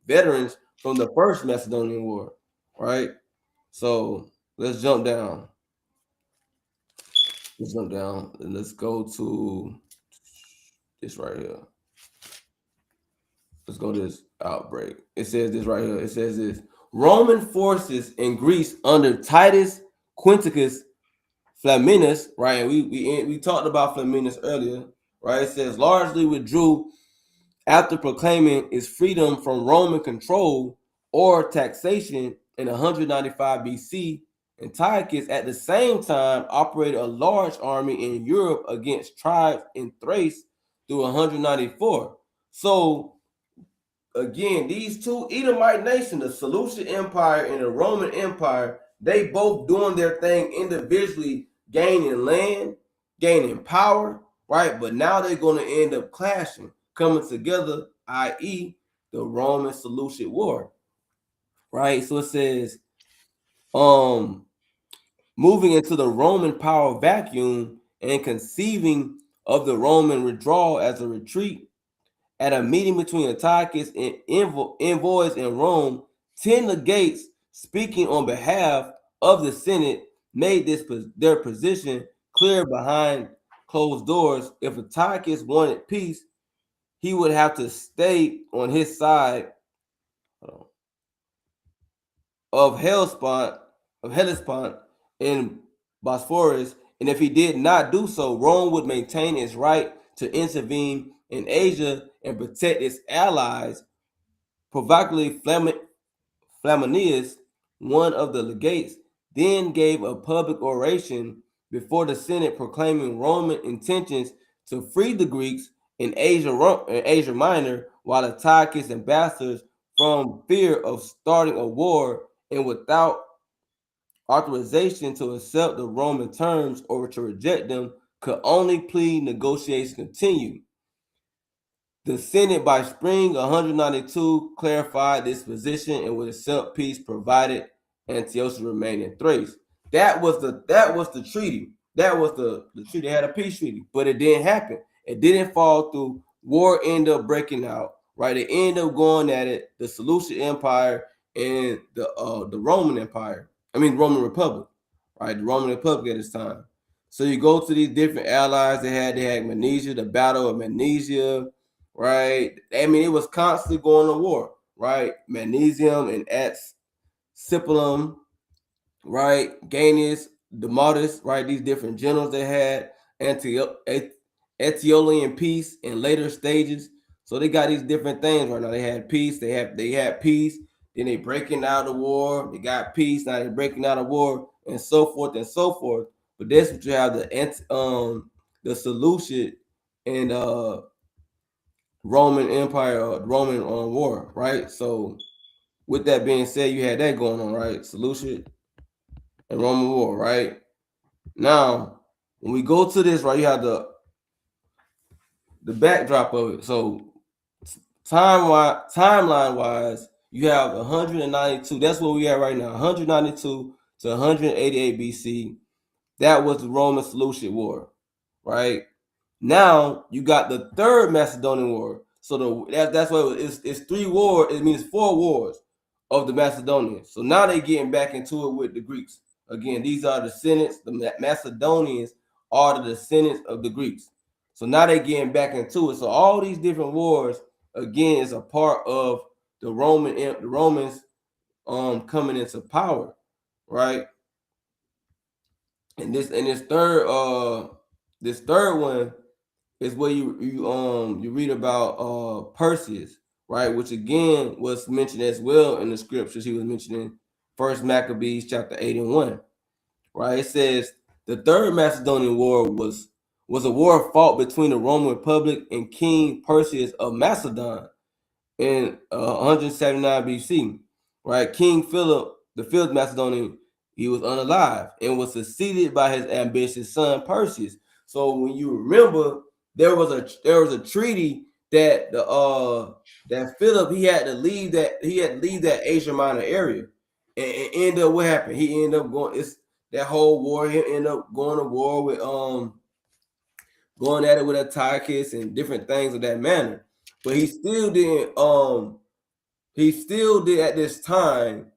veterans from the First Macedonian War, right? So let's jump down. Let's jump down and let's go to this right here. Let's go to this outbreak. It says this right here. It says this: Roman forces in Greece under Titus Quinticus Flaminus, right? And we talked about Flaminus earlier, right? It says largely withdrew after proclaiming its freedom from Roman control or taxation in 195 BC. Antiochus at the same time operated a large army in Europe against tribes in Thrace through 194. So again, these two Edomite nations, the Seleucid Empire and the Roman Empire, they both doing their thing individually, gaining land, gaining power, right? But now they're going to end up clashing, coming together, i.e., the Roman Seleucid War, right? So it says, moving into the Roman power vacuum and conceiving of the Roman withdrawal as a retreat. At a meeting between Antiochus and envoys in Rome, 10 legates speaking on behalf of the Senate made their position clear behind closed doors. If Antiochus wanted peace, he would have to stay on his side of Hellespont in Bosphorus, and if he did not do so, Rome would maintain its right to intervene in Asia and protect its allies. Provocatively, Flaminius, one of the legates, then gave a public oration before the Senate proclaiming Roman intentions to free the Greeks in Asia Minor, while Antiochus ambassadors, from fear of starting a war and without authorization to accept the Roman terms or to reject them, could only plead negotiations continue. The Senate by spring 192 clarified this position and would accept peace provided Antiochus remained in Thrace. That was the treaty. That was the treaty. They had a peace treaty, but it didn't happen. It didn't fall through. War ended up breaking out. Right, it ended up going at it. The Seleucid Empire and the Roman Empire. I mean, Roman Republic. Right, the Roman Republic at this time. So you go to these different allies they had Magnesia, the Battle of Magnesia. Right, I mean, it was constantly going to war. Right, Magnesium and Sipulum, right, Ganius, Demodus, right, these different generals they had, Aetolian peace in later stages. So they got these different things right now. They had peace, they had peace, then they breaking out of war, they got peace, now they're breaking out of war, and so forth and so forth. But that's what you have the Seleucid and Roman Empire, Roman war, right? So with that being said, you had that going on, right? Seleucid and Roman war, right? Now, when we go to this, right, you have the backdrop of it. So timeline wise, you have 192. That's where we are right now. 192 to 188 BC. That was the Roman Seleucid War, right? Now you got the Third Macedonian War. So that's why it's 3 wars. It means 4 wars of the Macedonians. So now they're getting back into it with the Greeks. Again, these are the descendants. The Macedonians are the descendants of the Greeks. So now they're getting back into it. So all these different wars, again, is a part of the Romans coming into power, right? And this third one is where you read about Perseus, right? Which again was mentioned as well in the scriptures. He was mentioning First Maccabees chapter 8 and 1, right? It says the Third Macedonian War was a war fought between the Roman Republic and King Perseus of Macedon. in 179 BC, right? King Philip, the fifth Macedonian, he was unalive and was succeeded by his ambitious son Perseus. So when you remember, there was a treaty that that Philip he had to leave that Asia Minor area, and end up what happened? He ended up going. It's that whole war. He ended up going to war with going at it with Antiochus and different things of that manner. But he still did at this time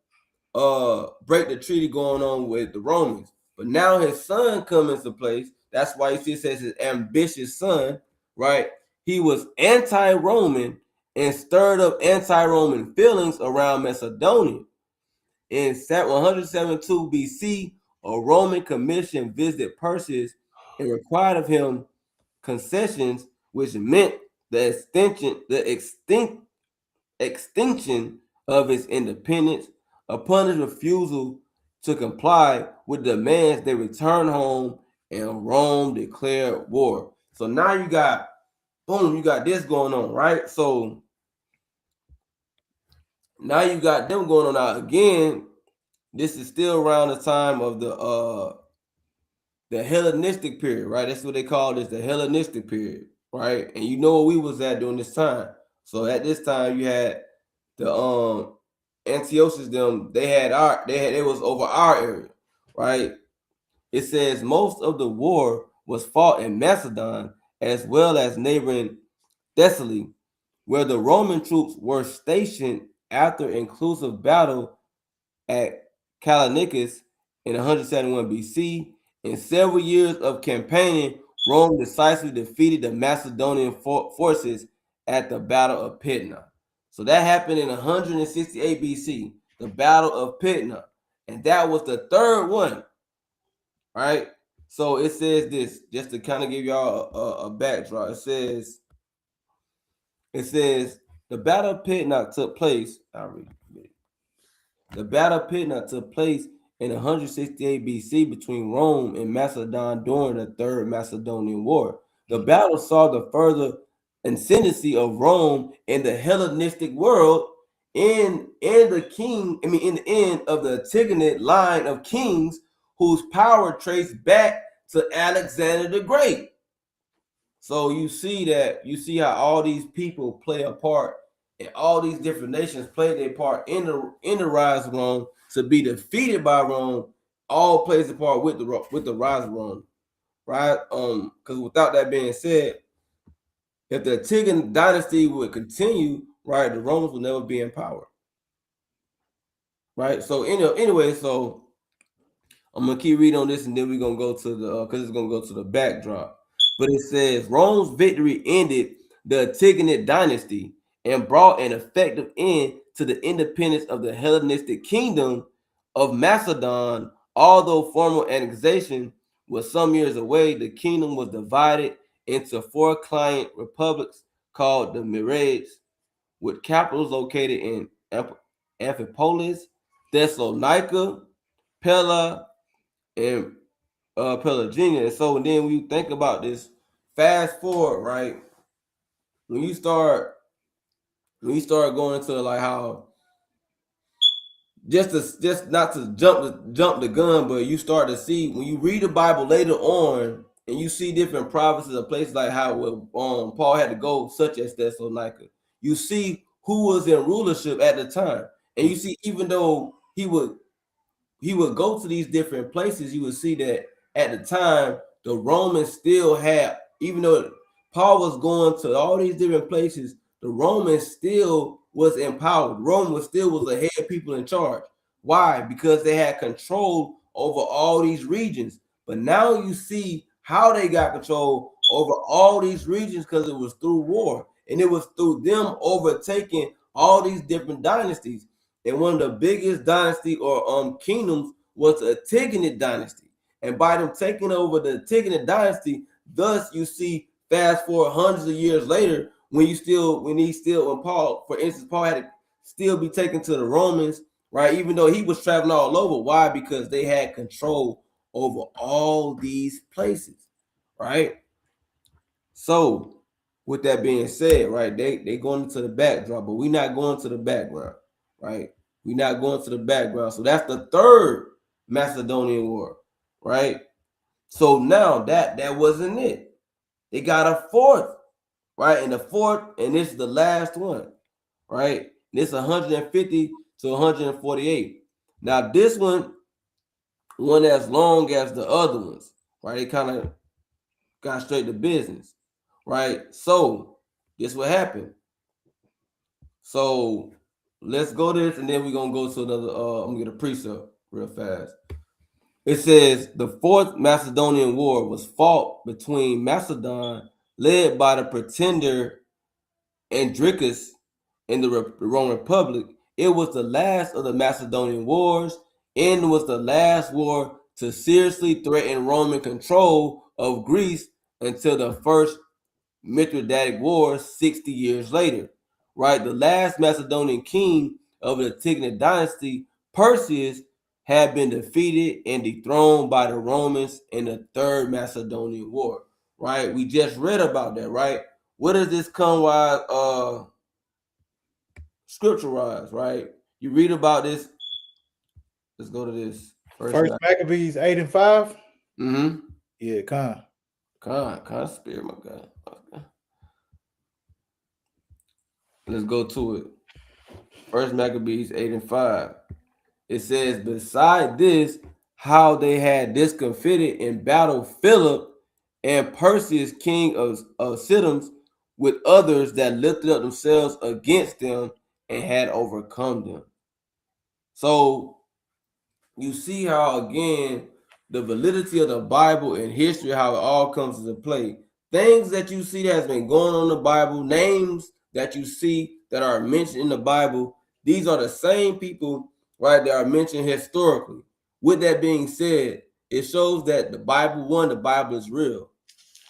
break the treaty going on with the Romans. But now his son comes into place. That's why you see it says his ambitious son, right? He was anti-Roman and stirred up anti-Roman feelings around Macedonia. In 172 BC, a Roman commission visited Perseus and required of him concessions, which meant the extinction of his independence. Upon his refusal to comply with demands, they returned home and Rome declared war. So now you got this going on, right? So now you got them going on. Now again, this is still around the time of the Hellenistic period, right? That's what they call this, the Hellenistic period, right? And you know what we was at during this time. So at this time, you had the Antiochus them. They was over our area, right? It says most of the war was fought in Macedon as well as neighboring Thessaly, where the Roman troops were stationed after inclusive battle at Callinicus in 171 BC. In several years of campaigning, Rome decisively defeated the Macedonian forces at the Battle of Pydna. So that happened in 168 BC, the Battle of Pydna. And that was the third one, right? So it says this, just to kind of give y'all a backdrop. It says the Battle of Pydna took place. I'll read it. The Battle of Pydna took place in 168 BC between Rome and Macedon during the Third Macedonian War. The battle saw the further ascendancy of Rome in the Hellenistic world in the end of the Antigonid line of kings whose power traced back to Alexander the Great. So you see how all these people play a part, and all these different nations play their part in the rise of Rome to be defeated by Rome. All plays a part with the rise of Rome, right? Because without that being said, if the Antigonid dynasty would continue, right, the Romans would never be in power, right? So anyway, so I'm gonna keep reading on this, and then we're gonna go to the because it's gonna go to the backdrop. But it says Rome's victory ended the Antigonid dynasty and brought an effective end to the independence of the Hellenistic kingdom of Macedon. Although formal annexation was some years away, the kingdom was divided into 4 client republics called the Miraedes, with capitals located in Amphipolis, Thessalonica, Pella, and Pelagenia. And so then when you think about this, fast forward, right? When you start going into like how just not to jump the gun, but you start to see when you read the Bible later on and you see different provinces or places like how Paul had to go, such as Thessalonica. You see who was in rulership at the time, and you see even though he would go to these different places, you would see that at the time, the Romans still had, even though Paul was going to all these different places, the Romans still was empowered. Rome was the head people in charge. Why? Because they had control over all these regions. But now you see how they got control over all these regions because it was through war. And it was through them overtaking all these different dynasties. And one of the biggest dynasty or kingdoms was the Antigonid dynasty. And by them taking over the Antigonid dynasty, thus you see fast forward hundreds of years later, when Paul, for instance, Paul had to still be taken to the Romans, right? Even though he was traveling all over. Why? Because they had control over all these places, right? So with that being said, right, they going into the backdrop, but we not going to the background, right? We not going to the background. So that's the third Macedonian War, right? So now that wasn't it. They got a fourth, right? And the fourth, and this is the last one, right? This 150 to 148. Now this one as long as the other ones, right? They kind of got straight to business, right? So this what happened. So let's go to this, and then we're gonna go to another. I'm gonna get a precept real fast. It says the Fourth Macedonian War was fought between Macedon, led by the pretender Andricus, in the Roman Republic. It was the last of the Macedonian Wars, and was the last war to seriously threaten Roman control of Greece until the First Mithridatic War 60 years later. Right, the last Macedonian king of the Tigric dynasty, Perseus, had been defeated and dethroned by the Romans in the Third Macedonian War. Right, we just read about that. Right, what does this come wise scripture-wise? Right, you read about this. Let's go to this First Maccabees 8 and 5. Mm-hmm. Yeah, Con spirit, my God. Okay. Let's go to it. First Maccabees 8 and 5. It says, beside this, how they had discomfited in battle Philip and Perseus, king of Sidons, with others that lifted up themselves against them and had overcome them. So you see how, again, the validity of the Bible and history, how it all comes into play. Things that you see that has been going on in the Bible, names that you see that are mentioned in the Bible, these are the same people, right, that are mentioned historically. With that being said, it shows that the Bible, one, the Bible is real.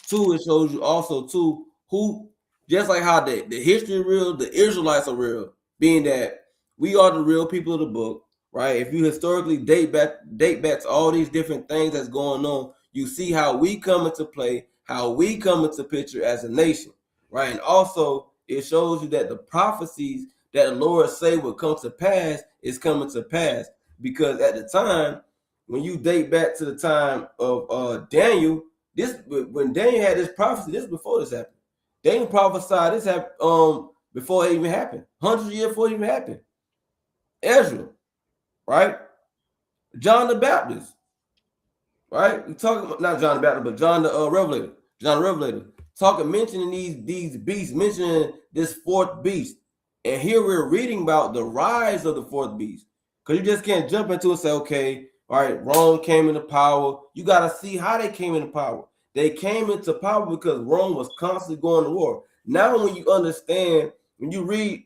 Two, it shows you also, too, who, just like how the history is real, the Israelites are real, being that we are the real people of the book, right? If you historically date back to all these different things that's going on, you see how we come into play, how we come into picture as a nation, right? And also, it shows you that the prophecies that the Lord say will come to pass is coming to pass. Because at the time, when you date back to the time of Daniel, this when Daniel had this prophecy, this is before this happened. Daniel prophesied this happened before it even happened, hundreds of years before it even happened. Ezra, right? John the Baptist, right? We talking not John the Baptist, but John the Revelator. John the Revelator talking, mentioning these beasts, mentioning this fourth beast, and here we're reading about the rise of the fourth beast. Because you just can't jump into it and say, okay, all right, Rome came into power. You got to see how they came into power. They came into power because Rome was constantly going to war. Now, when you understand, when you read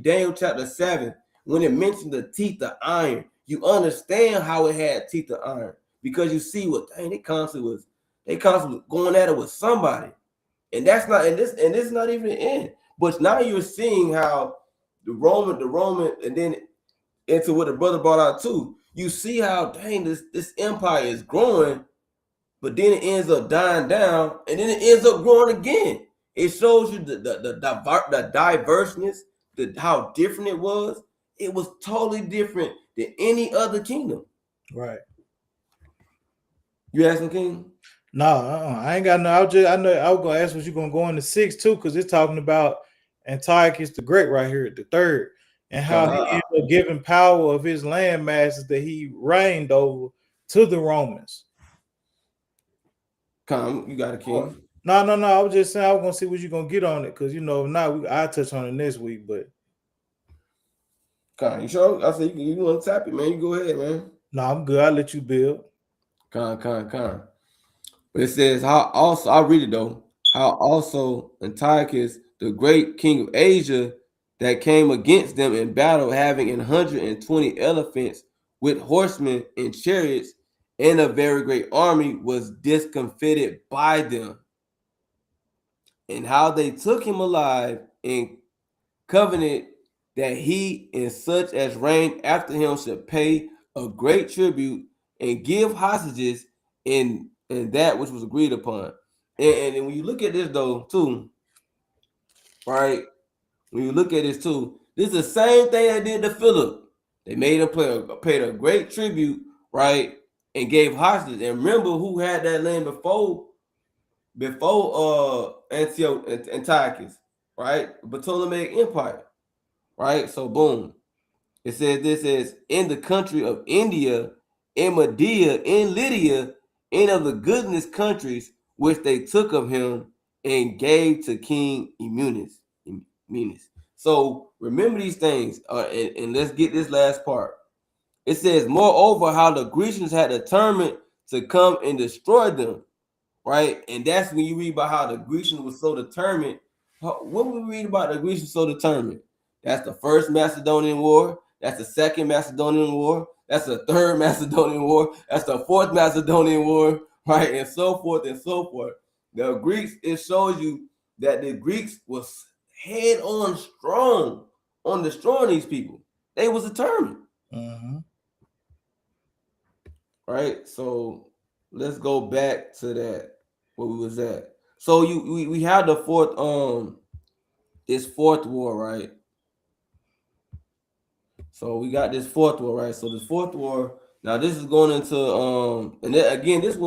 Daniel chapter 7, when it mentioned the teeth of iron, you understand how it had teeth of iron, because you see what they constantly going at it with somebody, and that's not and this is not even the end. But now you're seeing how the Roman, and then into what the brother brought out too. You see how this empire is growing, but then it ends up dying down, and then it ends up growing again. It shows you the diverseness, how different it was. It was totally different than any other kingdom. Right. You asking, King? No, I ain't got no. I know I was gonna ask what you gonna go into 6 too, because it's talking about Antiochus the Great right here, the third, and how he ended up giving power of his land masses that he reigned over to the Romans. Come, you got a King. No. I was just saying I was gonna see what you gonna get on it, because I touch on it next week, but Con, you sure? I said you want to tap it, man. You go ahead, man. No, I'm good. I'll let you build. Con. But it says how also, I'll read it though. How also Antiochus, the great king of Asia, that came against them in battle, having 120 elephants with horsemen and chariots and a very great army, was discomfited by them. And how they took him alive and covenant that he and such as reigned after him should pay a great tribute and give hostages in that which was agreed upon. And when you look at this though, too, right? When you look at this too, this is the same thing they did to Philip. They made him paid a great tribute, right? And gave hostages. And remember who had that land before Antiochus, right? Ptolemaic Empire, right? So boom. It says this is in the country of India, in Media, in Lydia, and of the goodness countries which they took of him and gave to King Immunus. So remember these things, and let's get this last part. It says, moreover, how the Grecians had determined to come and destroy them, right? And that's when you read about how the Grecians were so determined. What we read about the Grecians so determined? That's the first Macedonian War. That's the second Macedonian War. That's the third Macedonian War. That's the fourth Macedonian War, right? And so forth and so forth. The Greeks, it shows you that the Greeks was head on strong on destroying these people. They was determined. Mm-hmm. Right? So let's go back to that where we was at. So we had the fourth war, right? So we got this fourth war, right? So this fourth war, now this is going into and then, again, this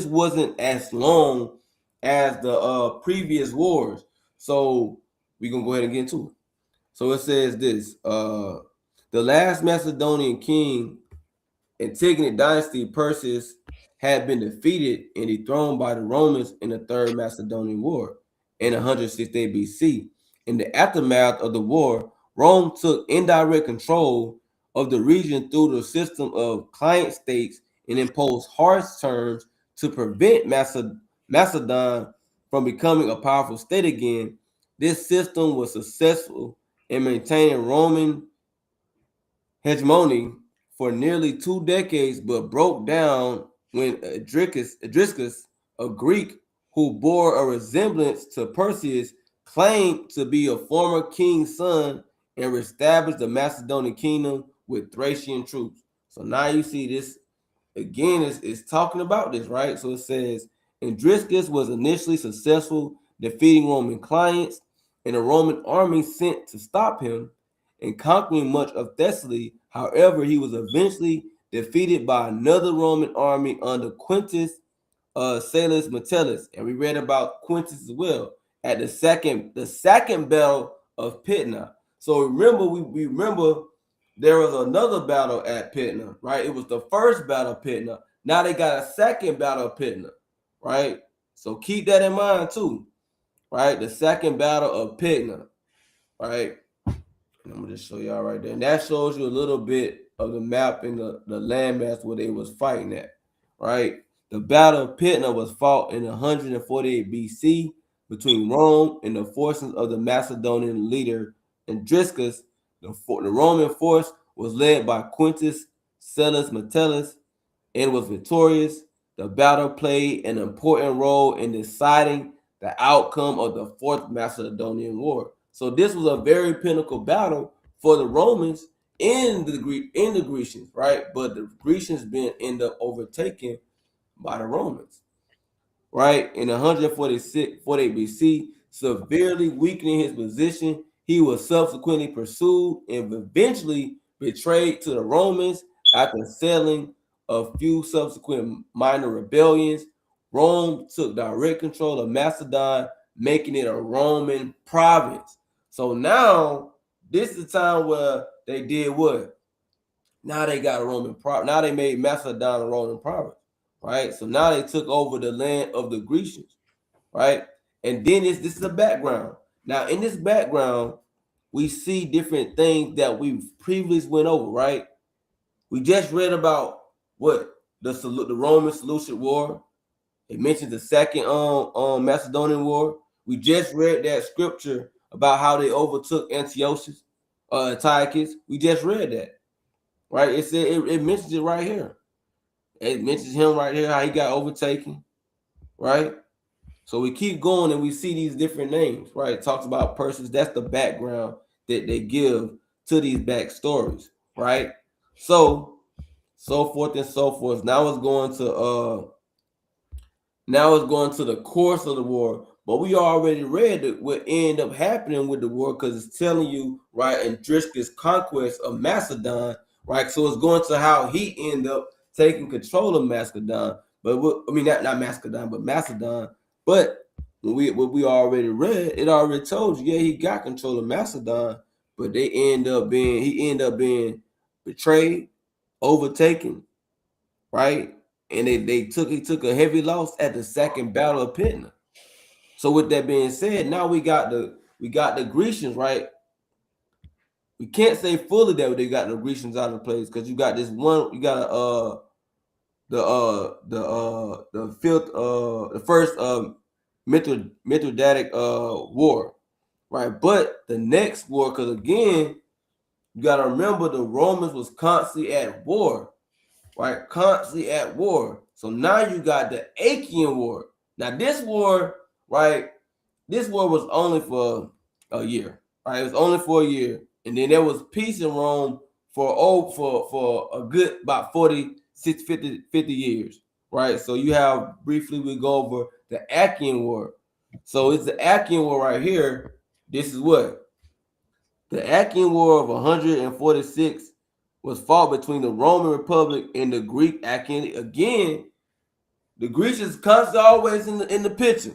wasn't as long as the previous wars. So we're gonna go ahead and get into it. So it says this the last Macedonian king, Antigonid dynasty, Perseus, had been defeated and dethroned by the Romans in the Third Macedonian War in 168 BC. In the aftermath of the war, Rome took indirect control of the region through the system of client states and imposed harsh terms to prevent Macedon from becoming a powerful state again. This system was successful in maintaining Roman hegemony for nearly 2 decades, but broke down when Idriscus, a Greek who bore a resemblance to Perseus, claimed to be a former king's son and reestablished the Macedonian kingdom with Thracian troops. So now you see this again is talking about this, right? So it says Andriscus was initially successful defeating Roman clients, and a Roman army sent to stop him and conquering much of Thessaly. However, he was eventually defeated by another Roman army under Quintus Salus Metellus, and we read about Quintus as well at the second battle of Pydna. So remember, we remember there was another battle at Pydna, right? It was the first battle of Pydna. Now they got a second battle of Pydna, right? So keep that in mind too, right? The second battle of Pydna, right? And I'm gonna just show y'all right there. And that shows you a little bit of the map and the landmass where they was fighting at, right? The Battle of Pydna was fought in 148 BC between Rome and the forces of the Macedonian leader Andriscus. The Roman force was led by Quintus Salus Metellus and was victorious. The battle played an important role in deciding the outcome of the Fourth Macedonian War. So this was a very pinnacle battle for the Romans and the Grecians, right? But the Grecians been end up overtaken by the Romans, right? In 146, 48 BC, severely weakening his position. He was subsequently pursued and eventually betrayed to the Romans after settling a few subsequent minor rebellions. Rome took direct control of Macedon, making it a Roman province. So now this is the time where they did what? Now they got a Roman province. Now they made Macedon a Roman province, right? So now they took over the land of the Grecians, right? And then this is the background. Now in this background, we see different things that we previously went over, right? We just read about what the Roman Seleucid War. It mentions the second Macedonian War. We just read that scripture about how they overtook Antiochus, Antiochus. We just read that, right? It said it mentions it right here. It mentions him right here, how he got overtaken, right? So we keep going and we see these different names, right? It talks about persons. That's the background that they give to these backstories, right? So forth and so forth. Now it's going to Now it's going to the course of the war. But we already read that what ended up happening with the war, because it's telling you, right, in Drishka's conquest of Macedon, right? So it's going to how he ended up taking control of Macedon. But not Macedon, but Macedon. But what we already read, it already told you, yeah, he got control of Macedon, but he ended up being betrayed, overtaken, right? And he took a heavy loss at the second battle of Pydna. So with that being said, now we got the Grecians, right? We can't say fully that they got the Grecians out of place, because you got this one, you got the first Mithridatic war, right? But the next war, because again, you gotta remember the Romans was constantly at war, right? Constantly at war. So now you got the Achaean War. Now this war, right? This war was only for a year, right? It was only for a year, and then there was peace in Rome for a good about 50 years, right? So you have briefly we go over the Achaean War. So it's the Achaean War right here. This is what the Achaean War of 146 was fought between the Roman Republic and the Greek Achaean. Again, the Grecians constantly always in the picture.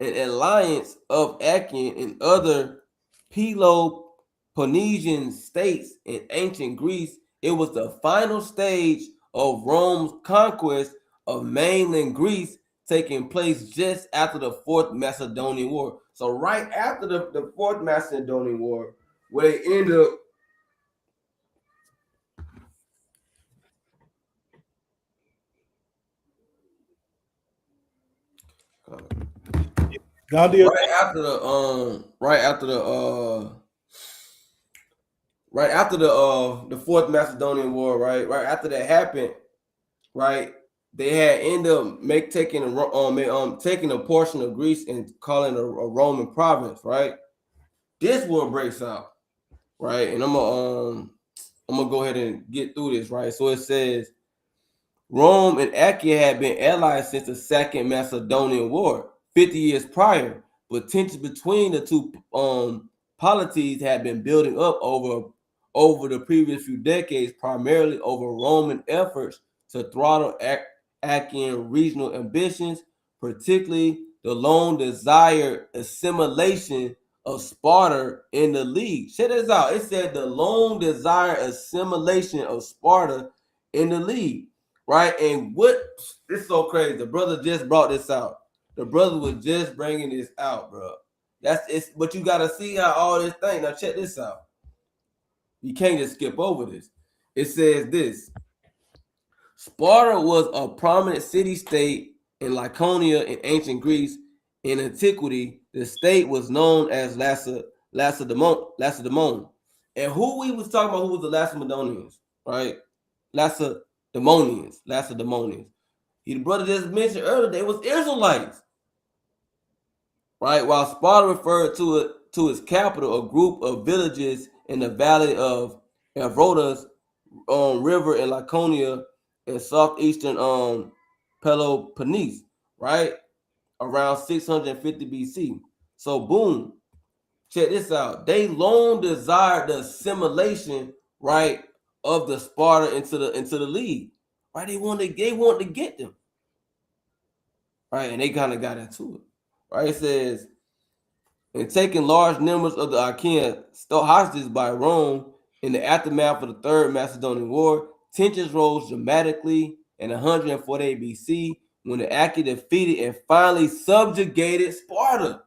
An alliance of Achaean and other Peloponnesian states in ancient Greece. It was the final stage of Rome's conquest of mainland Greece, taking place just after the Fourth Macedonian War. So right after the Fourth Macedonian War, where they ended up right after the Fourth Macedonian War, right after that happened, right, they had ended up taking a portion of Greece and calling it a Roman province, right? This war breaks out, right, and I'm gonna go ahead and get through this, right? So it says Rome and Achaea had been allies since the Second Macedonian War, 50 years prior, but tensions between the two polities had been building up over the previous few decades, primarily over Roman efforts to throttle Achaean regional ambitions, particularly the long desired assimilation of Sparta in the league. Check this out. It said the long desired assimilation of Sparta in the league. Right, and it's so crazy. The brother just brought this out. The brother was just bringing this out, bro. But you gotta see how all this thing. Now check this out. You can't just skip over this. It says this: Sparta was a prominent city-state in Laconia in ancient Greece. In antiquity, the state was known as Lacedaemon. And who we was talking about? Who was the Lacedaemonians? Right, Lacedaemonians. The brother just mentioned earlier, they was Israelites, right? While Sparta referred to its capital, a group of villages in the valley of Evrotas River in Laconia in southeastern Peloponnese, right? Around 650 BC. So boom, check this out. They long desired the assimilation, right, of the Sparta into the league. Right? They wanted to get them. Right, and they kind of got into it. Right, it says, and taking large numbers of the Achaeans hostages by Rome in the aftermath of the Third Macedonian War, tensions rose dramatically in 148 BC when the Achaeans defeated and finally subjugated Sparta.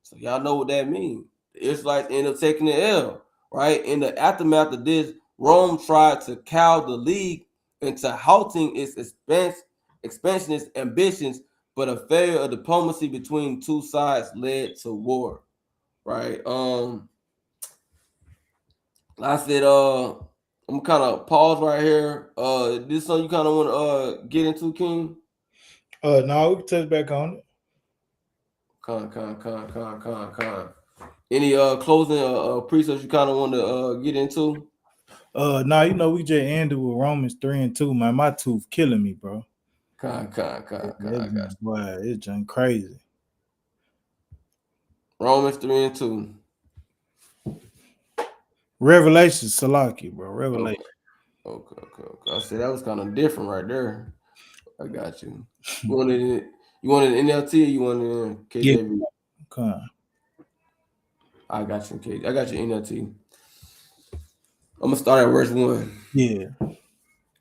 So y'all know what that means. The Israelites ended up taking the L. Right, in the aftermath of this, Rome tried to cow the league into halting its expansionist ambitions, but a failure of diplomacy between two sides led to war. Right. I said, I'm kind of pause right here. This something you kind of want to get into, King? No, we can touch back on it. Con. Any closing precepts you kind of want to get into? No, we just ended with Romans 3 and 2, man. My tooth killing me, bro. I got you. Boy, it's just crazy. Romans 3 and 2. Revelation, Salaki, bro. Okay, Revelation. okay. I said that was kind of different right there. I got you. You wanted it? You wanted NLT or you wanted Yeah, KJV? come on. I got you, KJ. I got you NLT. I'm gonna start at verse 1. Yeah.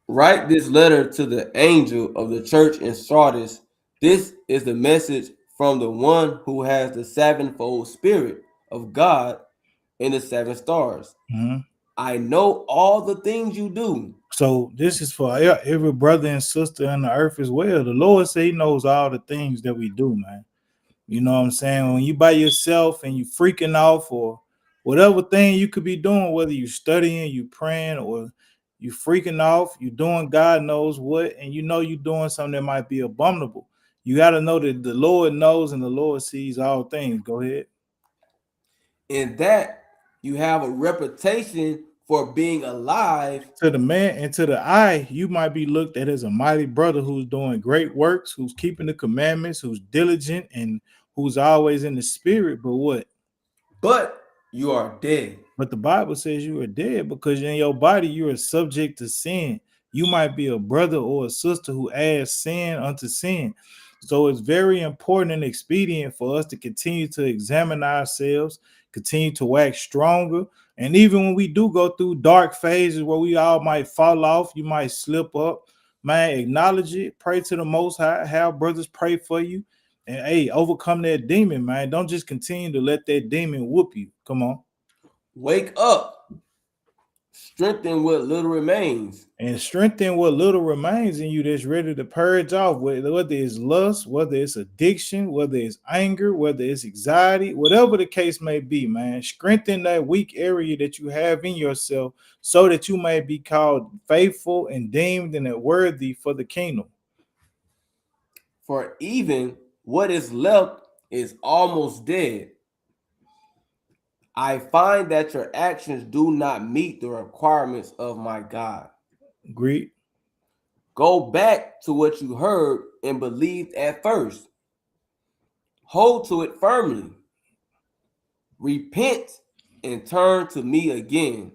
Write this letter to the angel of the church in Sardis. This is the message from the one who has the sevenfold spirit of God and the seven stars. Mhm. I know all the things you do. So this is for every brother and sister on the earth as well. The Lord said He knows all the things that we do, man. You know what I'm saying? When you by yourself and you freaking off or whatever thing you could be doing, whether you studying, you praying, or you freaking off, you doing God knows what, and you know you doing something that might be abominable. You got to know that the Lord knows and the Lord sees all things. Go ahead. In that you have a reputation for being alive, To the man and to the eye, you might be looked at as a mighty brother who's doing great works, who's keeping the commandments, who's diligent, and who's always in the spirit. But what? but you are dead. But the Bible says you are dead because in your body you are subject to sin. You might be a brother or a sister who adds sin unto sin. So it's very important and expedient for us to continue to examine ourselves, continue to wax stronger. And even when we do go through dark phases where we all might fall off, you might slip up, man, acknowledge it, pray to the Most High, have brothers pray for you, and hey, overcome that demon, man. Don't just continue to let that demon whoop you. Come on. Wake up, strengthen what little remains. And strengthen what little remains in you that's ready to purge off, whether it's lust, whether it's addiction, whether it's anger, whether it's anxiety, whatever the case may be, man. Strengthen that weak area that you have in yourself so that you may be called faithful and deemed and worthy for the kingdom. For even what is left is almost dead. I find that your actions do not meet the requirements of my God. Agreed. Go back to what you heard and believed at first. Hold to it firmly. Repent and turn to me again.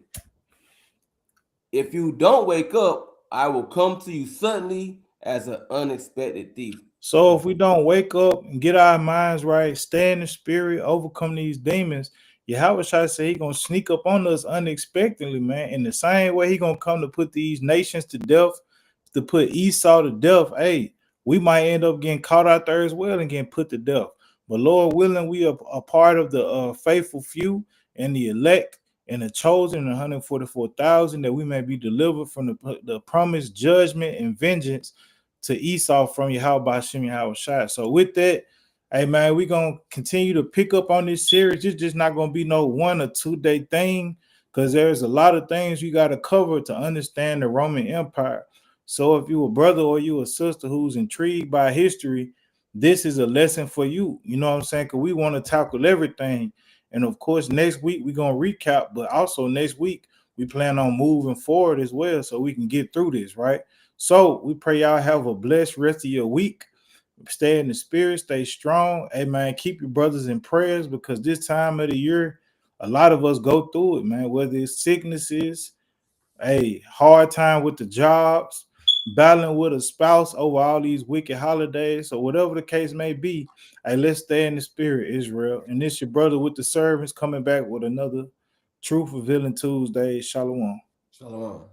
If you don't wake up, I will come to you suddenly as an unexpected thief. So if we don't wake up and get our minds right, stay in the spirit, overcome these demons, Yahweh Shai say he gonna sneak up on us unexpectedly, man. In the same way he gonna come to put these nations to death, to put Esau to death. Hey, we might end up getting caught out there as well and getting put to death. But Lord willing, we are a part of the faithful few and the elect and the chosen, 144,000, that we may be delivered from the promised judgment and vengeance to Esau from Yahweh Hashem Yahweh Shai. So with that, hey man, we're gonna continue to pick up on this series. It's just not gonna be no 1 or 2 day thing, because there's a lot of things you gotta cover to understand the Roman Empire. So if you a brother or you a sister who's intrigued by history, this is a lesson for you. You know what I'm saying? Because we want to tackle everything. And of course, next week we're gonna recap, but also next week we plan on moving forward as well so we can get through this, right? So we pray y'all have a blessed rest of your week. Stay in the spirit, stay strong. Hey man, keep your brothers in prayers because this time of the year, a lot of us go through it, man. Whether it's sicknesses, hey, hard time with the jobs, battling with a spouse over all these wicked holidays, or whatever the case may be. Hey, let's stay in the spirit, Israel. And this your brother with the servants coming back with another Truth Revealing Tuesday. Shalom. Shalom.